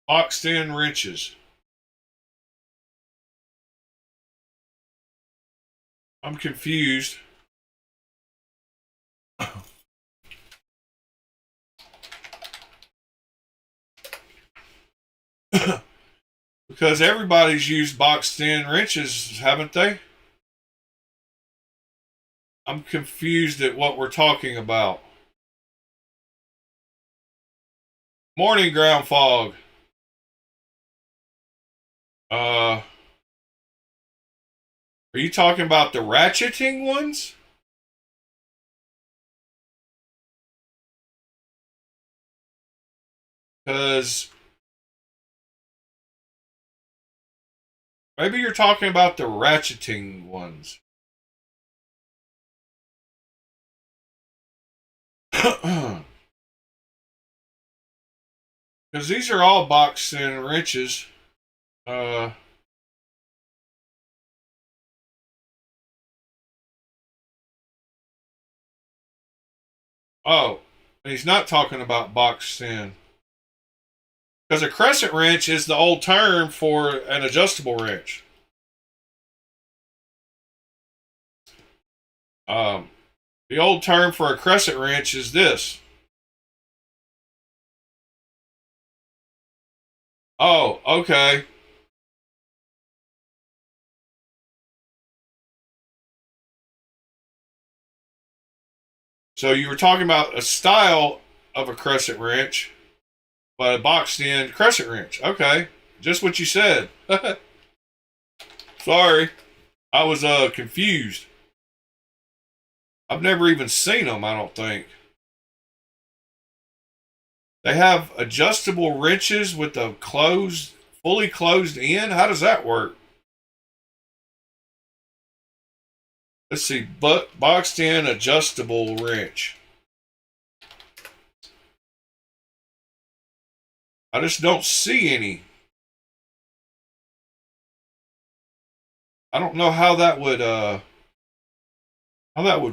boxed in wrenches. I'm confused. Because everybody's used boxed in wrenches, haven't they? I'm confused at what we're talking about. Morning ground fog. Are you talking about the ratcheting ones? Because maybe you're talking about the ratcheting ones. Because these are all boxed in wrenches. Oh, he's not talking about boxed in. Because a crescent wrench is the old term for an adjustable wrench. The old term for a crescent wrench is this. Oh, okay. So you were talking about a style of a crescent wrench, but a boxed in crescent wrench. Okay. Just what you said. Sorry. I was confused. I've never even seen them, I don't think. They have adjustable wrenches with a fully closed end. How does that work? Let's see, boxed in adjustable wrench. I just don't see any. I don't know how that would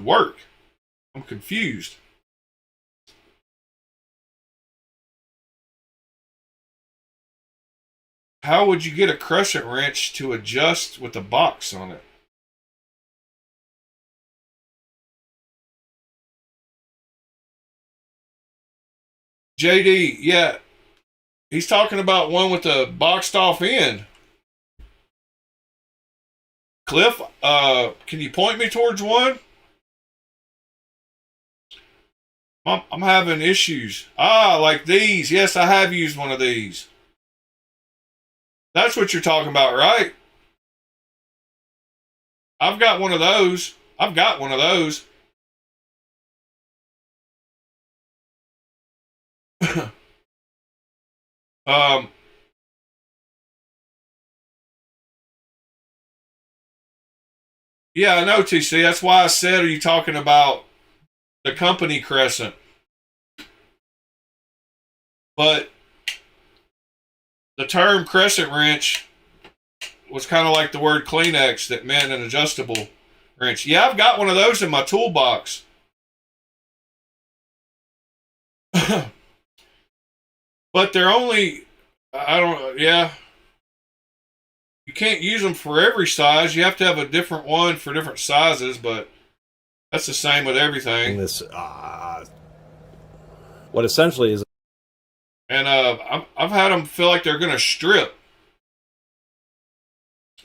work. I'm confused. How would you get a crescent wrench to adjust with a box on it? JD, yeah. He's talking about one with a boxed off end. Cliff, can you point me towards one? I'm having issues. Ah, like these. Yes, I have used one of these. That's what you're talking about, right? I've got one of those. I've got one of those. um, yeah, I know, TC. That's why I said, are you talking about the company Crescent? But the term crescent wrench was kind of like the word Kleenex that meant an adjustable wrench. Yeah, I've got one of those in my toolbox. But they're only, I don't, yeah. You can't use them for every size. You have to have a different one for different sizes, but that's the same with everything. This, what essentially is. And I've had them feel like they're going to strip.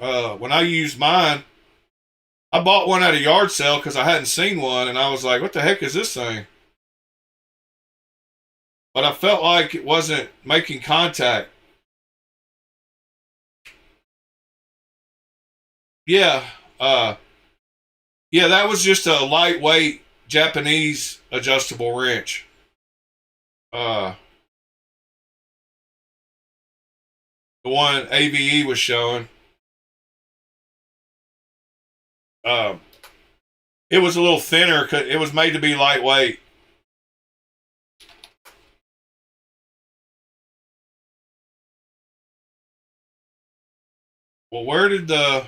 When I used mine, I bought one at a yard sale because I hadn't seen one, and I was like, what the heck is this thing? But I felt like it wasn't making contact. Yeah, yeah, that was just a lightweight Japanese adjustable wrench. Uh, the one AVE was showing. Um, it was a little thinner. It was made to be lightweight. Well, where did the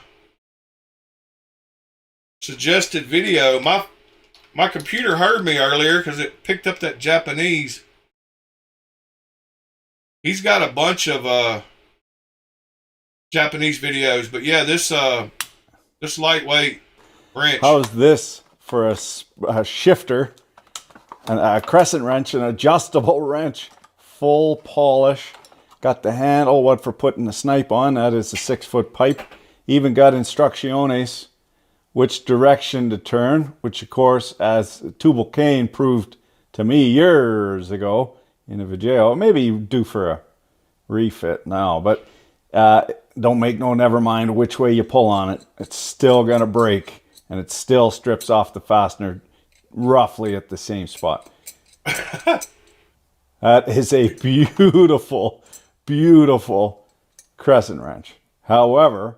suggested video? My computer heard me earlier because it picked up that Japanese. He's got a bunch of Japanese videos, but yeah, this lightweight wrench. How's this for a shifter, and a crescent wrench, an adjustable wrench, full polish. Got the handle, what for putting the snipe on, that is a 6-foot pipe. Even got instrucciones, which direction to turn, which of course, as Tubal Cain proved to me years ago in a video, maybe due for a refit now, but don't make no never mind which way you pull on it. It's still going to break, and it still strips off the fastener roughly at the same spot. That is a beautiful, beautiful crescent wrench. However,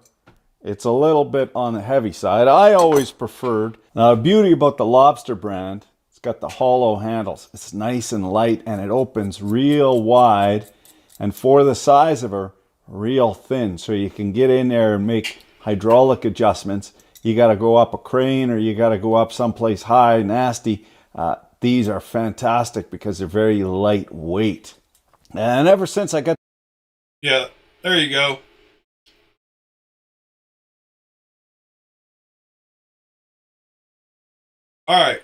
it's a little bit on the heavy side. I always preferred. Now, the beauty about the Lobster brand, it's got the hollow handles. It's nice and light, and it opens real wide. And for the size of her, real thin. So you can get in there and make hydraulic adjustments. You got to go up a crane, or you got to go up someplace high, nasty. These are fantastic because they're very lightweight. And ever since I got... Yeah, there you go. All right.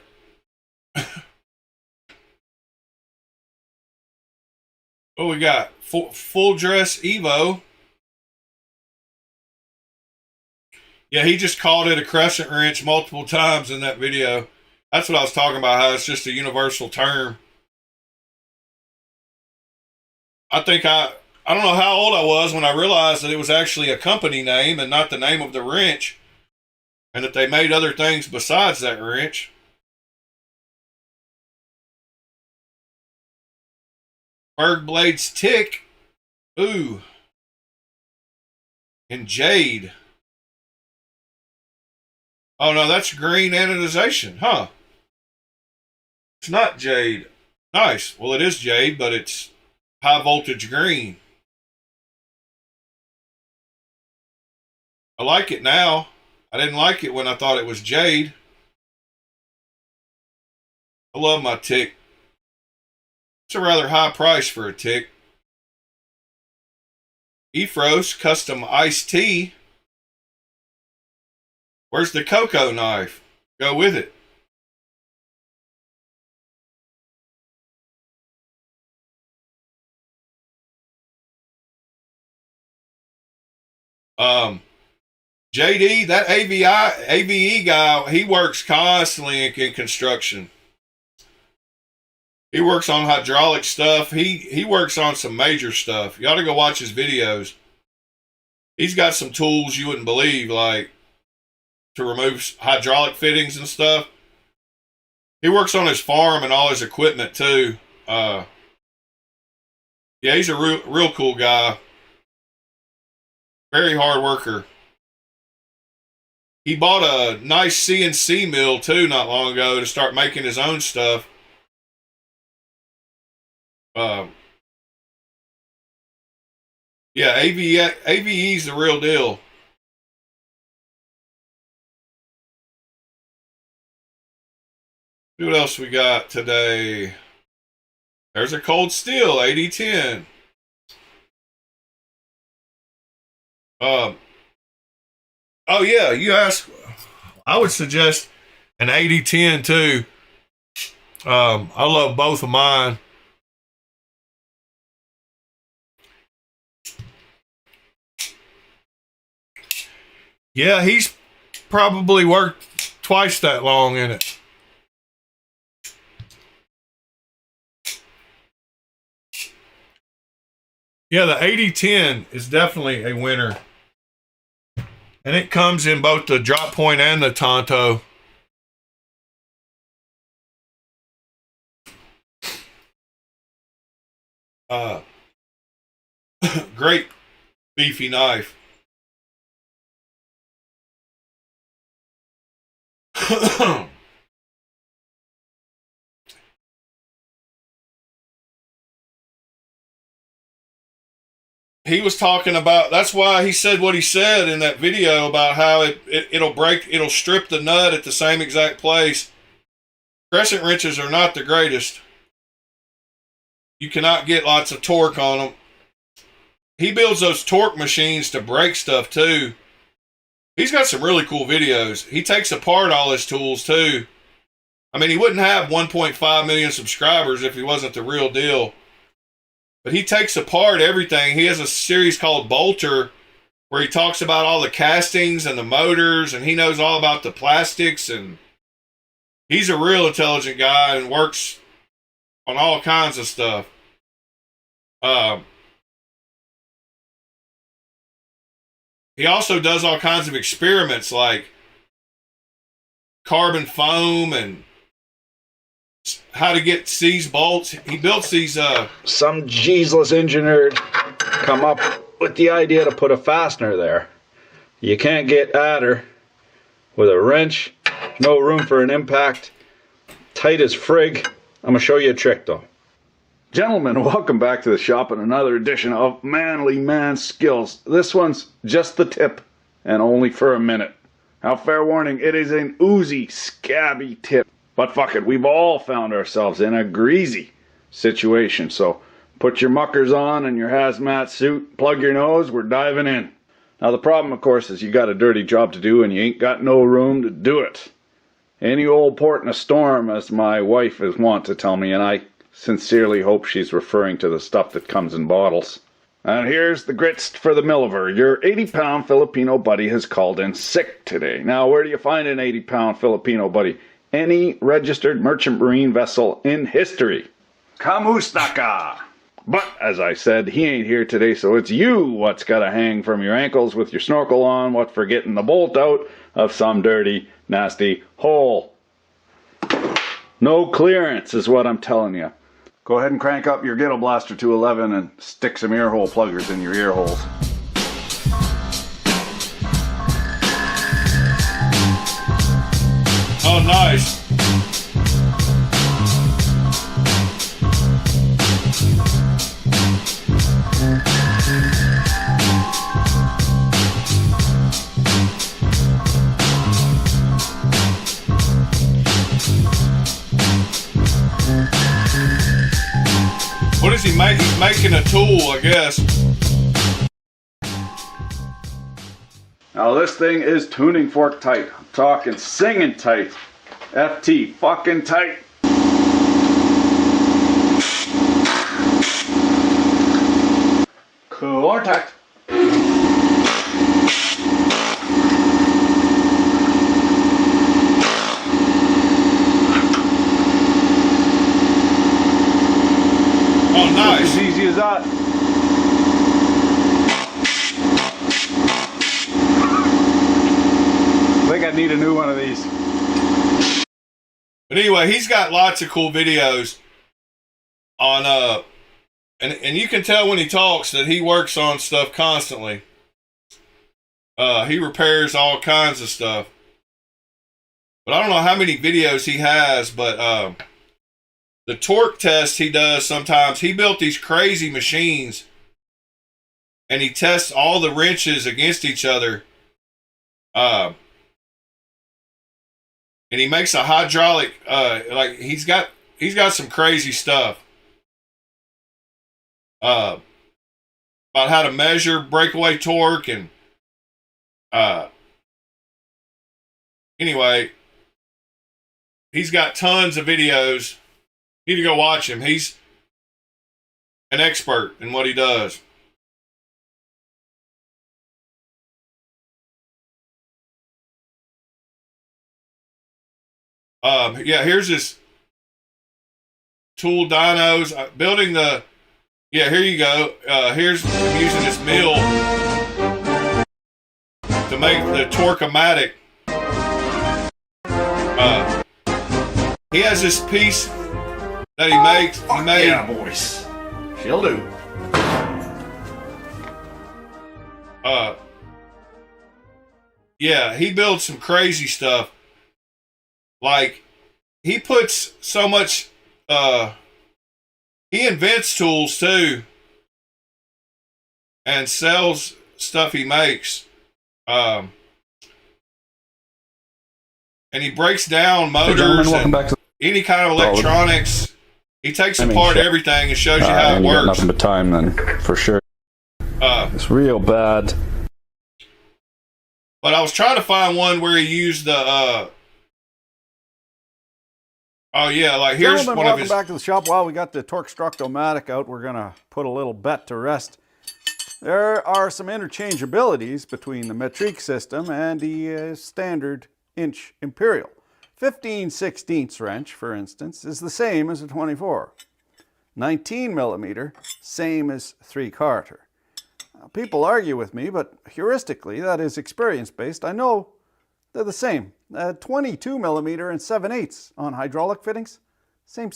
What we got? Full dress Evo. Yeah, he just called it a crescent wrench multiple times in that video. That's what I was talking about, how it's just a universal term. I don't know how old I was when I realized that it was actually a company name and not the name of the wrench, and that they made other things besides that wrench. Berg blades tick. Ooh. And jade. Oh no, that's green anodization, huh? It's not jade. Nice. Well, it is jade, but it's high voltage green. I like it now. I didn't like it when I thought it was jade. I love my tick. It's a rather high price for a tick. Efros custom iced tea. Where's the cocoa knife? Go with it. JD, that AVE guy, he works constantly in construction. He works on hydraulic stuff. He works on some major stuff. You ought to go watch his videos. He's got some tools you wouldn't believe, like to remove hydraulic fittings and stuff. He works on his farm and all his equipment too. Yeah, he's a real cool guy. Very hard worker. He bought a nice CNC mill too not long ago to start making his own stuff. Yeah, AVE's the real deal. What else we got today? There's a cold steel 8010. Oh yeah, you asked. I would suggest an 8010 too. I love both of mine. Yeah, he's probably worked twice that long in it. Yeah, the 8010 is definitely a winner. And it comes in both the drop point and the Tonto. Great beefy knife. he was talking about, that's why he said what he said in that video about how it'll strip the nut at the same exact place. Crescent wrenches are not the greatest. You cannot get lots of torque on them. He builds those torque machines to break stuff too. He's got some really cool videos. He takes apart all his tools too. I mean, he wouldn't have 1.5 million subscribers if he wasn't the real deal. But he takes apart everything. He has a series called Bolter where he talks about all the castings and the motors, and he knows all about the plastics, and he's a real intelligent guy and works on all kinds of stuff. He also does all kinds of experiments like carbon foam and how to get these bolts. He built these. Some Jesus engineer come up with the idea to put a fastener there. You can't get at her with a wrench. No room for an impact. Tight as frig. I'm gonna show you a trick though. Gentlemen, welcome back to the shop and another edition of Manly Man Skills. This one's just the tip and only for a minute. Now, fair warning, it is an oozy, scabby tip. But fuck it, we've all found ourselves in a greasy situation. So put your muckers on and your hazmat suit, plug your nose, we're diving in. Now the problem, of course, is you got a dirty job to do and you ain't got no room to do it. Any old port in a storm, as my wife is wont to tell me, and I sincerely hope she's referring to the stuff that comes in bottles. And here's the grits for the Milliver. Your 80-pound Filipino buddy has called in sick today. Now, where do you find an 80-pound Filipino buddy? Any registered merchant marine vessel in history. Kamustaka! But, as I said, he ain't here today, so it's you what's got to hang from your ankles with your snorkel on, what for getting the bolt out of some dirty, nasty hole. No clearance is what I'm telling you. Go ahead and crank up your Ghetto Blaster to 11 and stick some ear hole pluggers in your ear holes. Oh, nice. What is he making? He's making a tool, I guess. Now this thing is tuning fork tight. I'm talking singing tight. FT fucking tight. Contact. Oh, nice. As easy as that. I think I need a new one of these. But anyway, he's got lots of cool videos on and you can tell when he talks that he works on stuff constantly. He repairs all kinds of stuff. But I don't know how many videos he has, but the torque test he does sometimes, he built these crazy machines and he tests all the wrenches against each other. And he makes a hydraulic, like he's got some crazy stuff. About how to measure breakaway torque and, anyway, he's got tons of videos. You need to go watch him. He's an expert in what he does. Yeah, here's his tool dynos. Building the, yeah, here you go. Here's I'm using this mill to make the Torque-O-Matic. He has this piece that he makes. He made. Yeah, boys. She'll do. Yeah, he builds some crazy stuff. Like, he puts so much, he invents tools too. and sells stuff he makes. And he breaks down motors and any kind of electronics. He takes apart everything and shows you how it works. Got nothing but time then, for sure. It's real bad. But I was trying to find one where he used the oh yeah, like here's Gentlemen, one of his. welcome back to the shop. While we got the Torque Structomatic out, we're gonna put a little bet to rest. There are some interchangeabilities between the metrique system and the standard inch imperial. 15/16 wrench, for instance, is the same as a 24. 19 millimeter, same as 3/4. People argue with me, but heuristically, that is experience-based, I know they're the same. 22 millimeter and 7/8 on hydraulic fittings, same.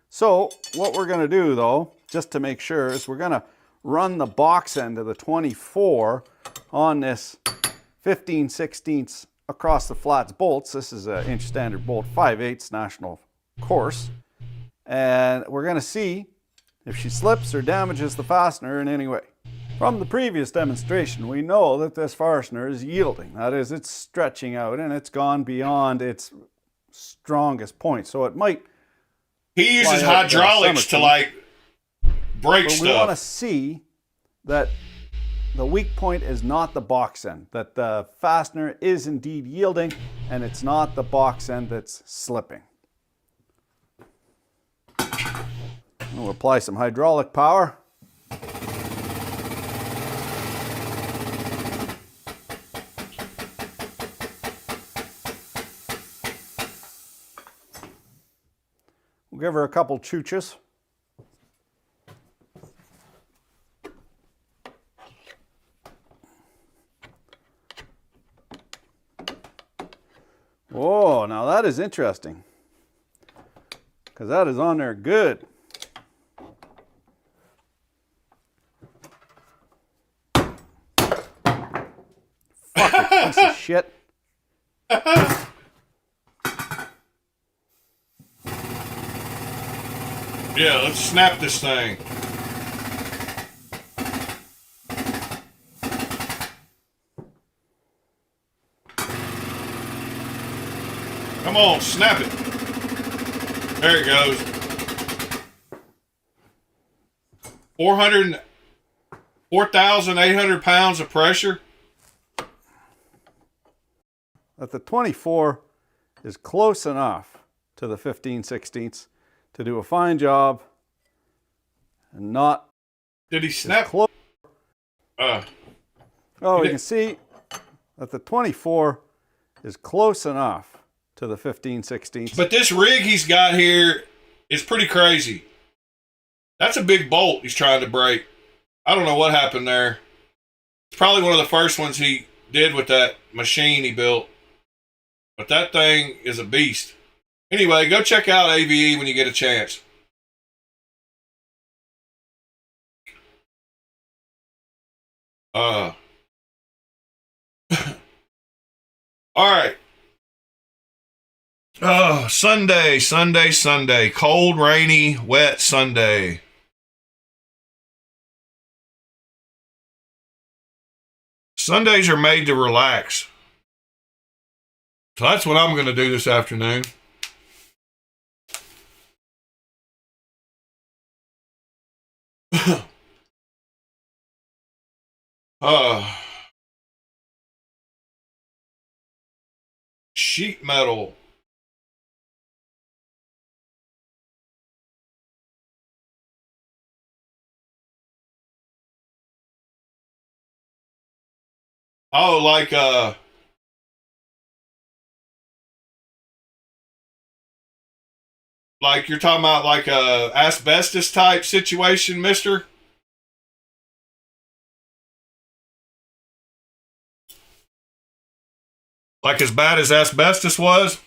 So what we're gonna do though, just to make sure, is we're gonna run the box end of the 24 on this 15/16 across the flats bolts. This is an inch standard bolt, 5/8 national course. And we're gonna see if she slips or damages the fastener in any way. From the previous demonstration, we know that this fastener is yielding. That is, it's stretching out and it's gone beyond its strongest point. So it might... He uses hydraulics to like break stuff. We want to see that the weak point is not the box end, that the fastener is indeed yielding and it's not the box end that's slipping. We'll apply some hydraulic power. We'll give her a couple chooches. Oh, now that is interesting, because that is on there good. Fucking piece of shit. Yeah, let's snap this thing. Come on, snap it. There it goes. 4,800 pounds of pressure. That the 24 is close enough to the 15/16 to do a fine job and not... Did he snap? Oh, You can see that the 24 is close enough to the 15/16. But this rig he's got here is pretty crazy. That's a big bolt he's trying to break. I don't know what happened there. It's probably one of the first ones he did with that machine he built. But that thing is a beast. Anyway, go check out AVE when you get a chance. All right. Oh, Sunday. Cold, rainy, wet Sunday. Sundays are made to relax. So that's what I'm going to do this afternoon. Sheet metal. Oh, like you're talking about like a asbestos type situation, mister? Like as bad as asbestos was?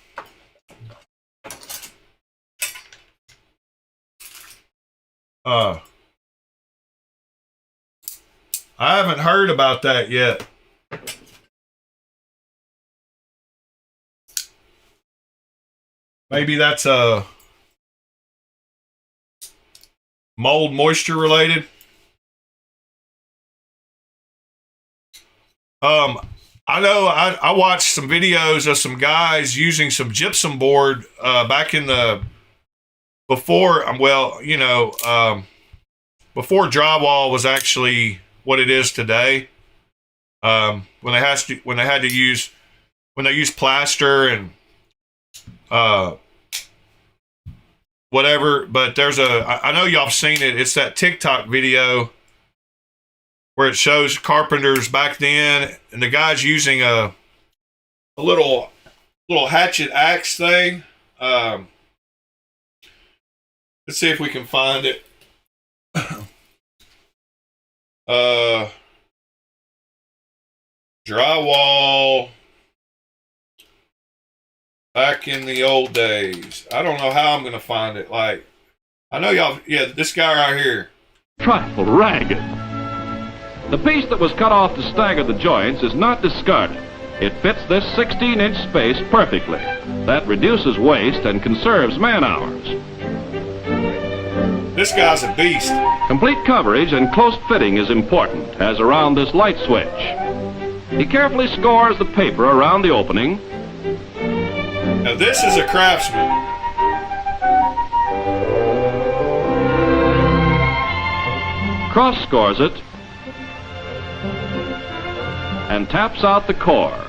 I haven't heard about that yet. Maybe that's mold moisture related. I know I watched some videos of some guys using some gypsum board back in the before before drywall was actually what it is today. When they used plaster and whatever. But I know y'all have seen it. It's that TikTok video where it shows carpenters back then, and the guy's using a little hatchet axe thing. Let's see if we can find it. Drywall back in the old days. I don't know how I'm gonna find it. Like, I know y'all. Yeah, this guy right here. Trifle ragged. The piece that was cut off to stagger the joints is not discarded. It fits this 16-inch space perfectly. That reduces waste and conserves man-hours. This guy's a beast. Complete coverage and close fitting is important, as around this light switch. He carefully scores the paper around the opening. Now this is a craftsman. Cross scores it and taps out the core.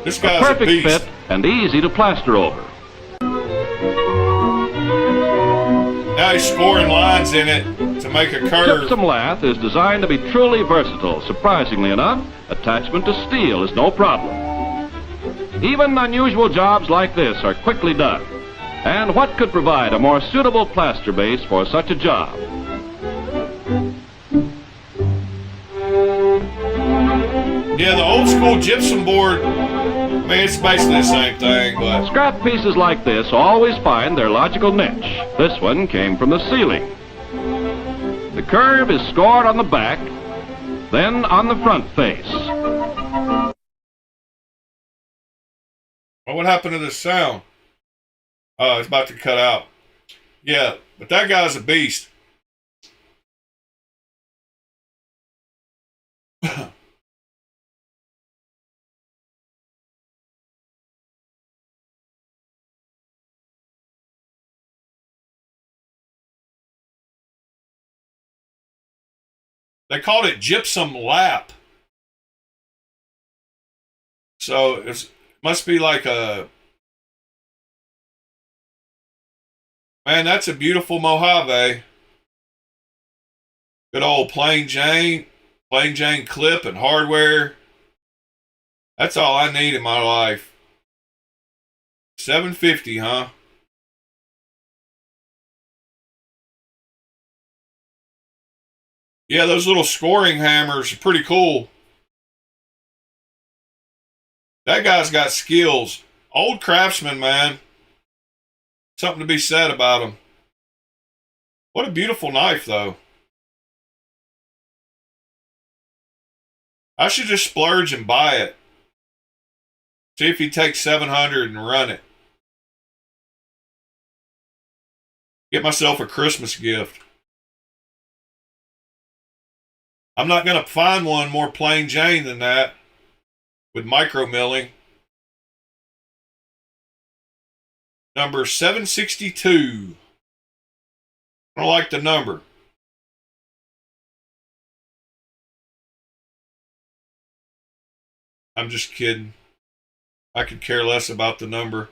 This A guy's a perfect beast. fit and easy to plaster over. Now he's scoring lines in it to make a curve. Gypsum lath is designed to be truly versatile. Surprisingly enough, attachment to steel is no problem. Even unusual jobs like this are quickly done. And what could provide a more suitable plaster base for such a job? Yeah, the old school gypsum board, I mean, it's basically the same thing, but Scrap pieces like this always find their logical niche. This one came from the ceiling. The curve is scored on the back, then on the front face. what happened to the sound? Oh, it's about to cut out. Yeah, but that guy's a beast. They called it gypsum lap. So it must be like a... Man, that's a beautiful Mojave. Good old plain Jane clip and hardware. That's all I need in my life. $750, huh? Yeah, those little scoring hammers are pretty cool. That guy's got skills. Old craftsman, man. Something to be said about him. What a beautiful knife, though. I should just splurge and buy it. See if he takes $700 and run it. Get myself a Christmas gift. I'm not going to find one more plain Jane than that with micro milling. Number 762. I don't like the number. I'm just kidding. I could care less about the number.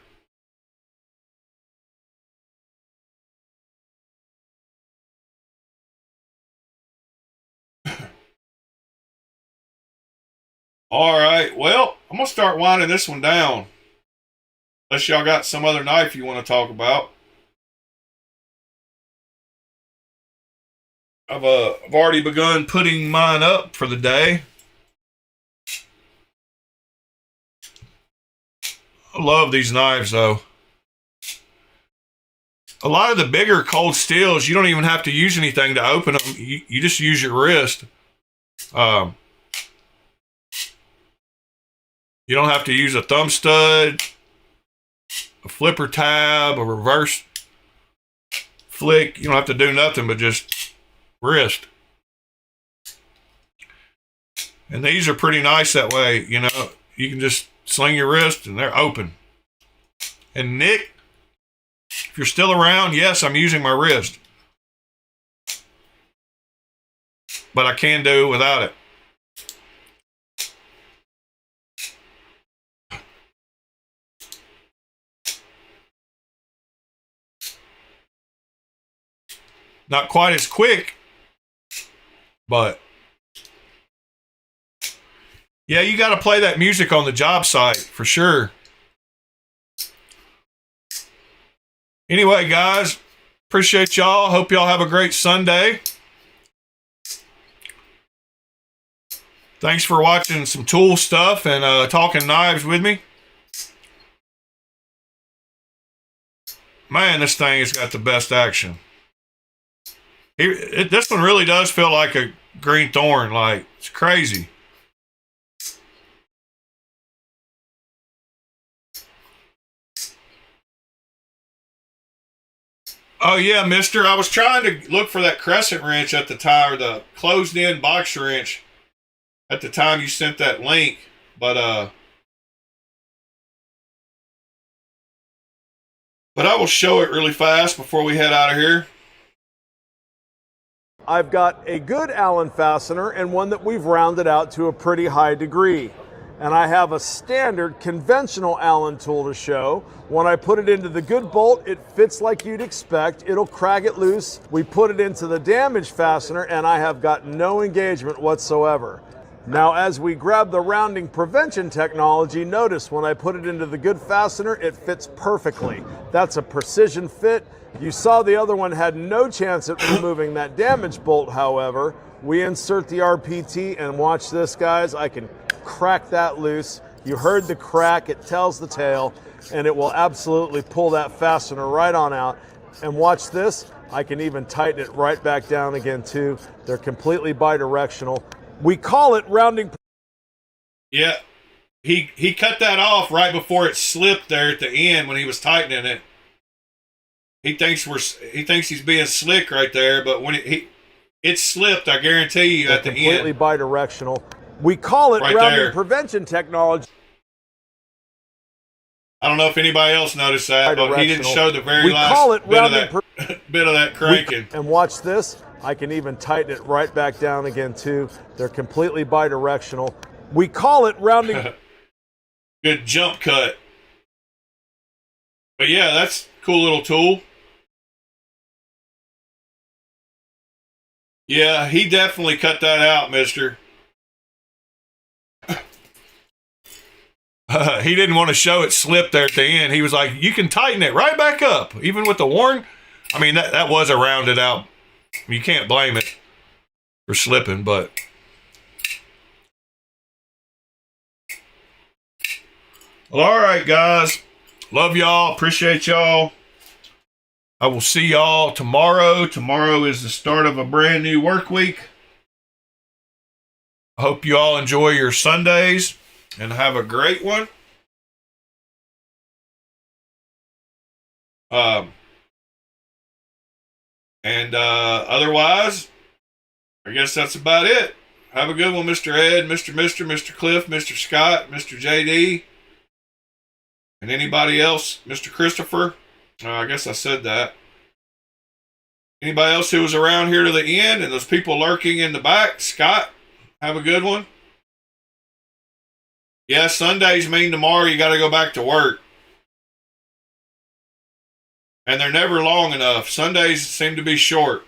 All right, well, I'm going to start winding this one down. Unless y'all got some other knife you want to talk about. I've already begun putting mine up for the day. I love these knives, though. A lot of the bigger cold steels, you don't even have to use anything to open them. You just use your wrist. You don't have to use a thumb stud, a flipper tab, a reverse flick. You don't have to do nothing but just wrist. And these are pretty nice that way, you know. You can just sling your wrist and they're open. And Nick, if you're still around, yes, I'm using my wrist. But I can do without it. Not quite as quick, but yeah, you got to play that music on the job site for sure. Anyway, guys, appreciate y'all. Hope y'all have a great Sunday. Thanks for watching some tool stuff and talking knives with me. Man, this thing has got the best action. This one really does feel like a green thorn. Like, it's crazy. Oh yeah, mister. I was trying to look for that crescent wrench at the time, or the closed-in box wrench at the time you sent that link. But I will show it really fast before we head out of here. I've got a good Allen fastener and one that we've rounded out to a pretty high degree. And I have a standard conventional Allen tool to show. When I put it into the good bolt, it fits like you'd expect. It'll crack it loose. We put it into the damaged fastener and I have got no engagement whatsoever. Now, as we grab the rounding prevention technology, notice when I put it into the good fastener, it fits perfectly. That's a precision fit. You saw the other one had no chance at removing that damaged bolt, however. We insert the RPT and watch this, guys. I can crack that loose. You heard the crack, it tells the tale, and it will absolutely pull that fastener right on out. And watch this, I can even tighten it right back down again too. They're completely bidirectional. We call it rounding. Yeah, he cut that off right before it slipped there at the end when he was tightening it. He thinks he's being slick right there, but when it slipped, I guarantee you at the end. Completely bidirectional. We call it right rounding there. Prevention technology. I don't know if anybody else noticed that, but he didn't show the very last call it bit of that cranking. And watch this. I can even tighten it right back down again too. They're completely bidirectional. We call it rounding. Good jump cut. But yeah, that's a cool little tool. Yeah, he definitely cut that out, mister. He didn't want to show it slip there at the end. He was like, you can tighten it right back up, even with the worn. I mean, that was a rounded out. You can't blame it for slipping, but. Well, all right, guys. Love y'all. Appreciate y'all. I will see y'all tomorrow. Tomorrow is the start of a brand new work week. I hope you all enjoy your Sundays and have a great one. Otherwise, I guess that's about it. Have a good one, Mr. Ed, Mr. Cliff, Mr. Scott, Mr. JD, and anybody else, Mr. Christopher. I guess I said that. Anybody else who was around here to the end and those people lurking in the back, Scott, have a good one. Yeah, Sundays mean tomorrow you got to go back to work. And they're never long enough. Sundays seem to be short.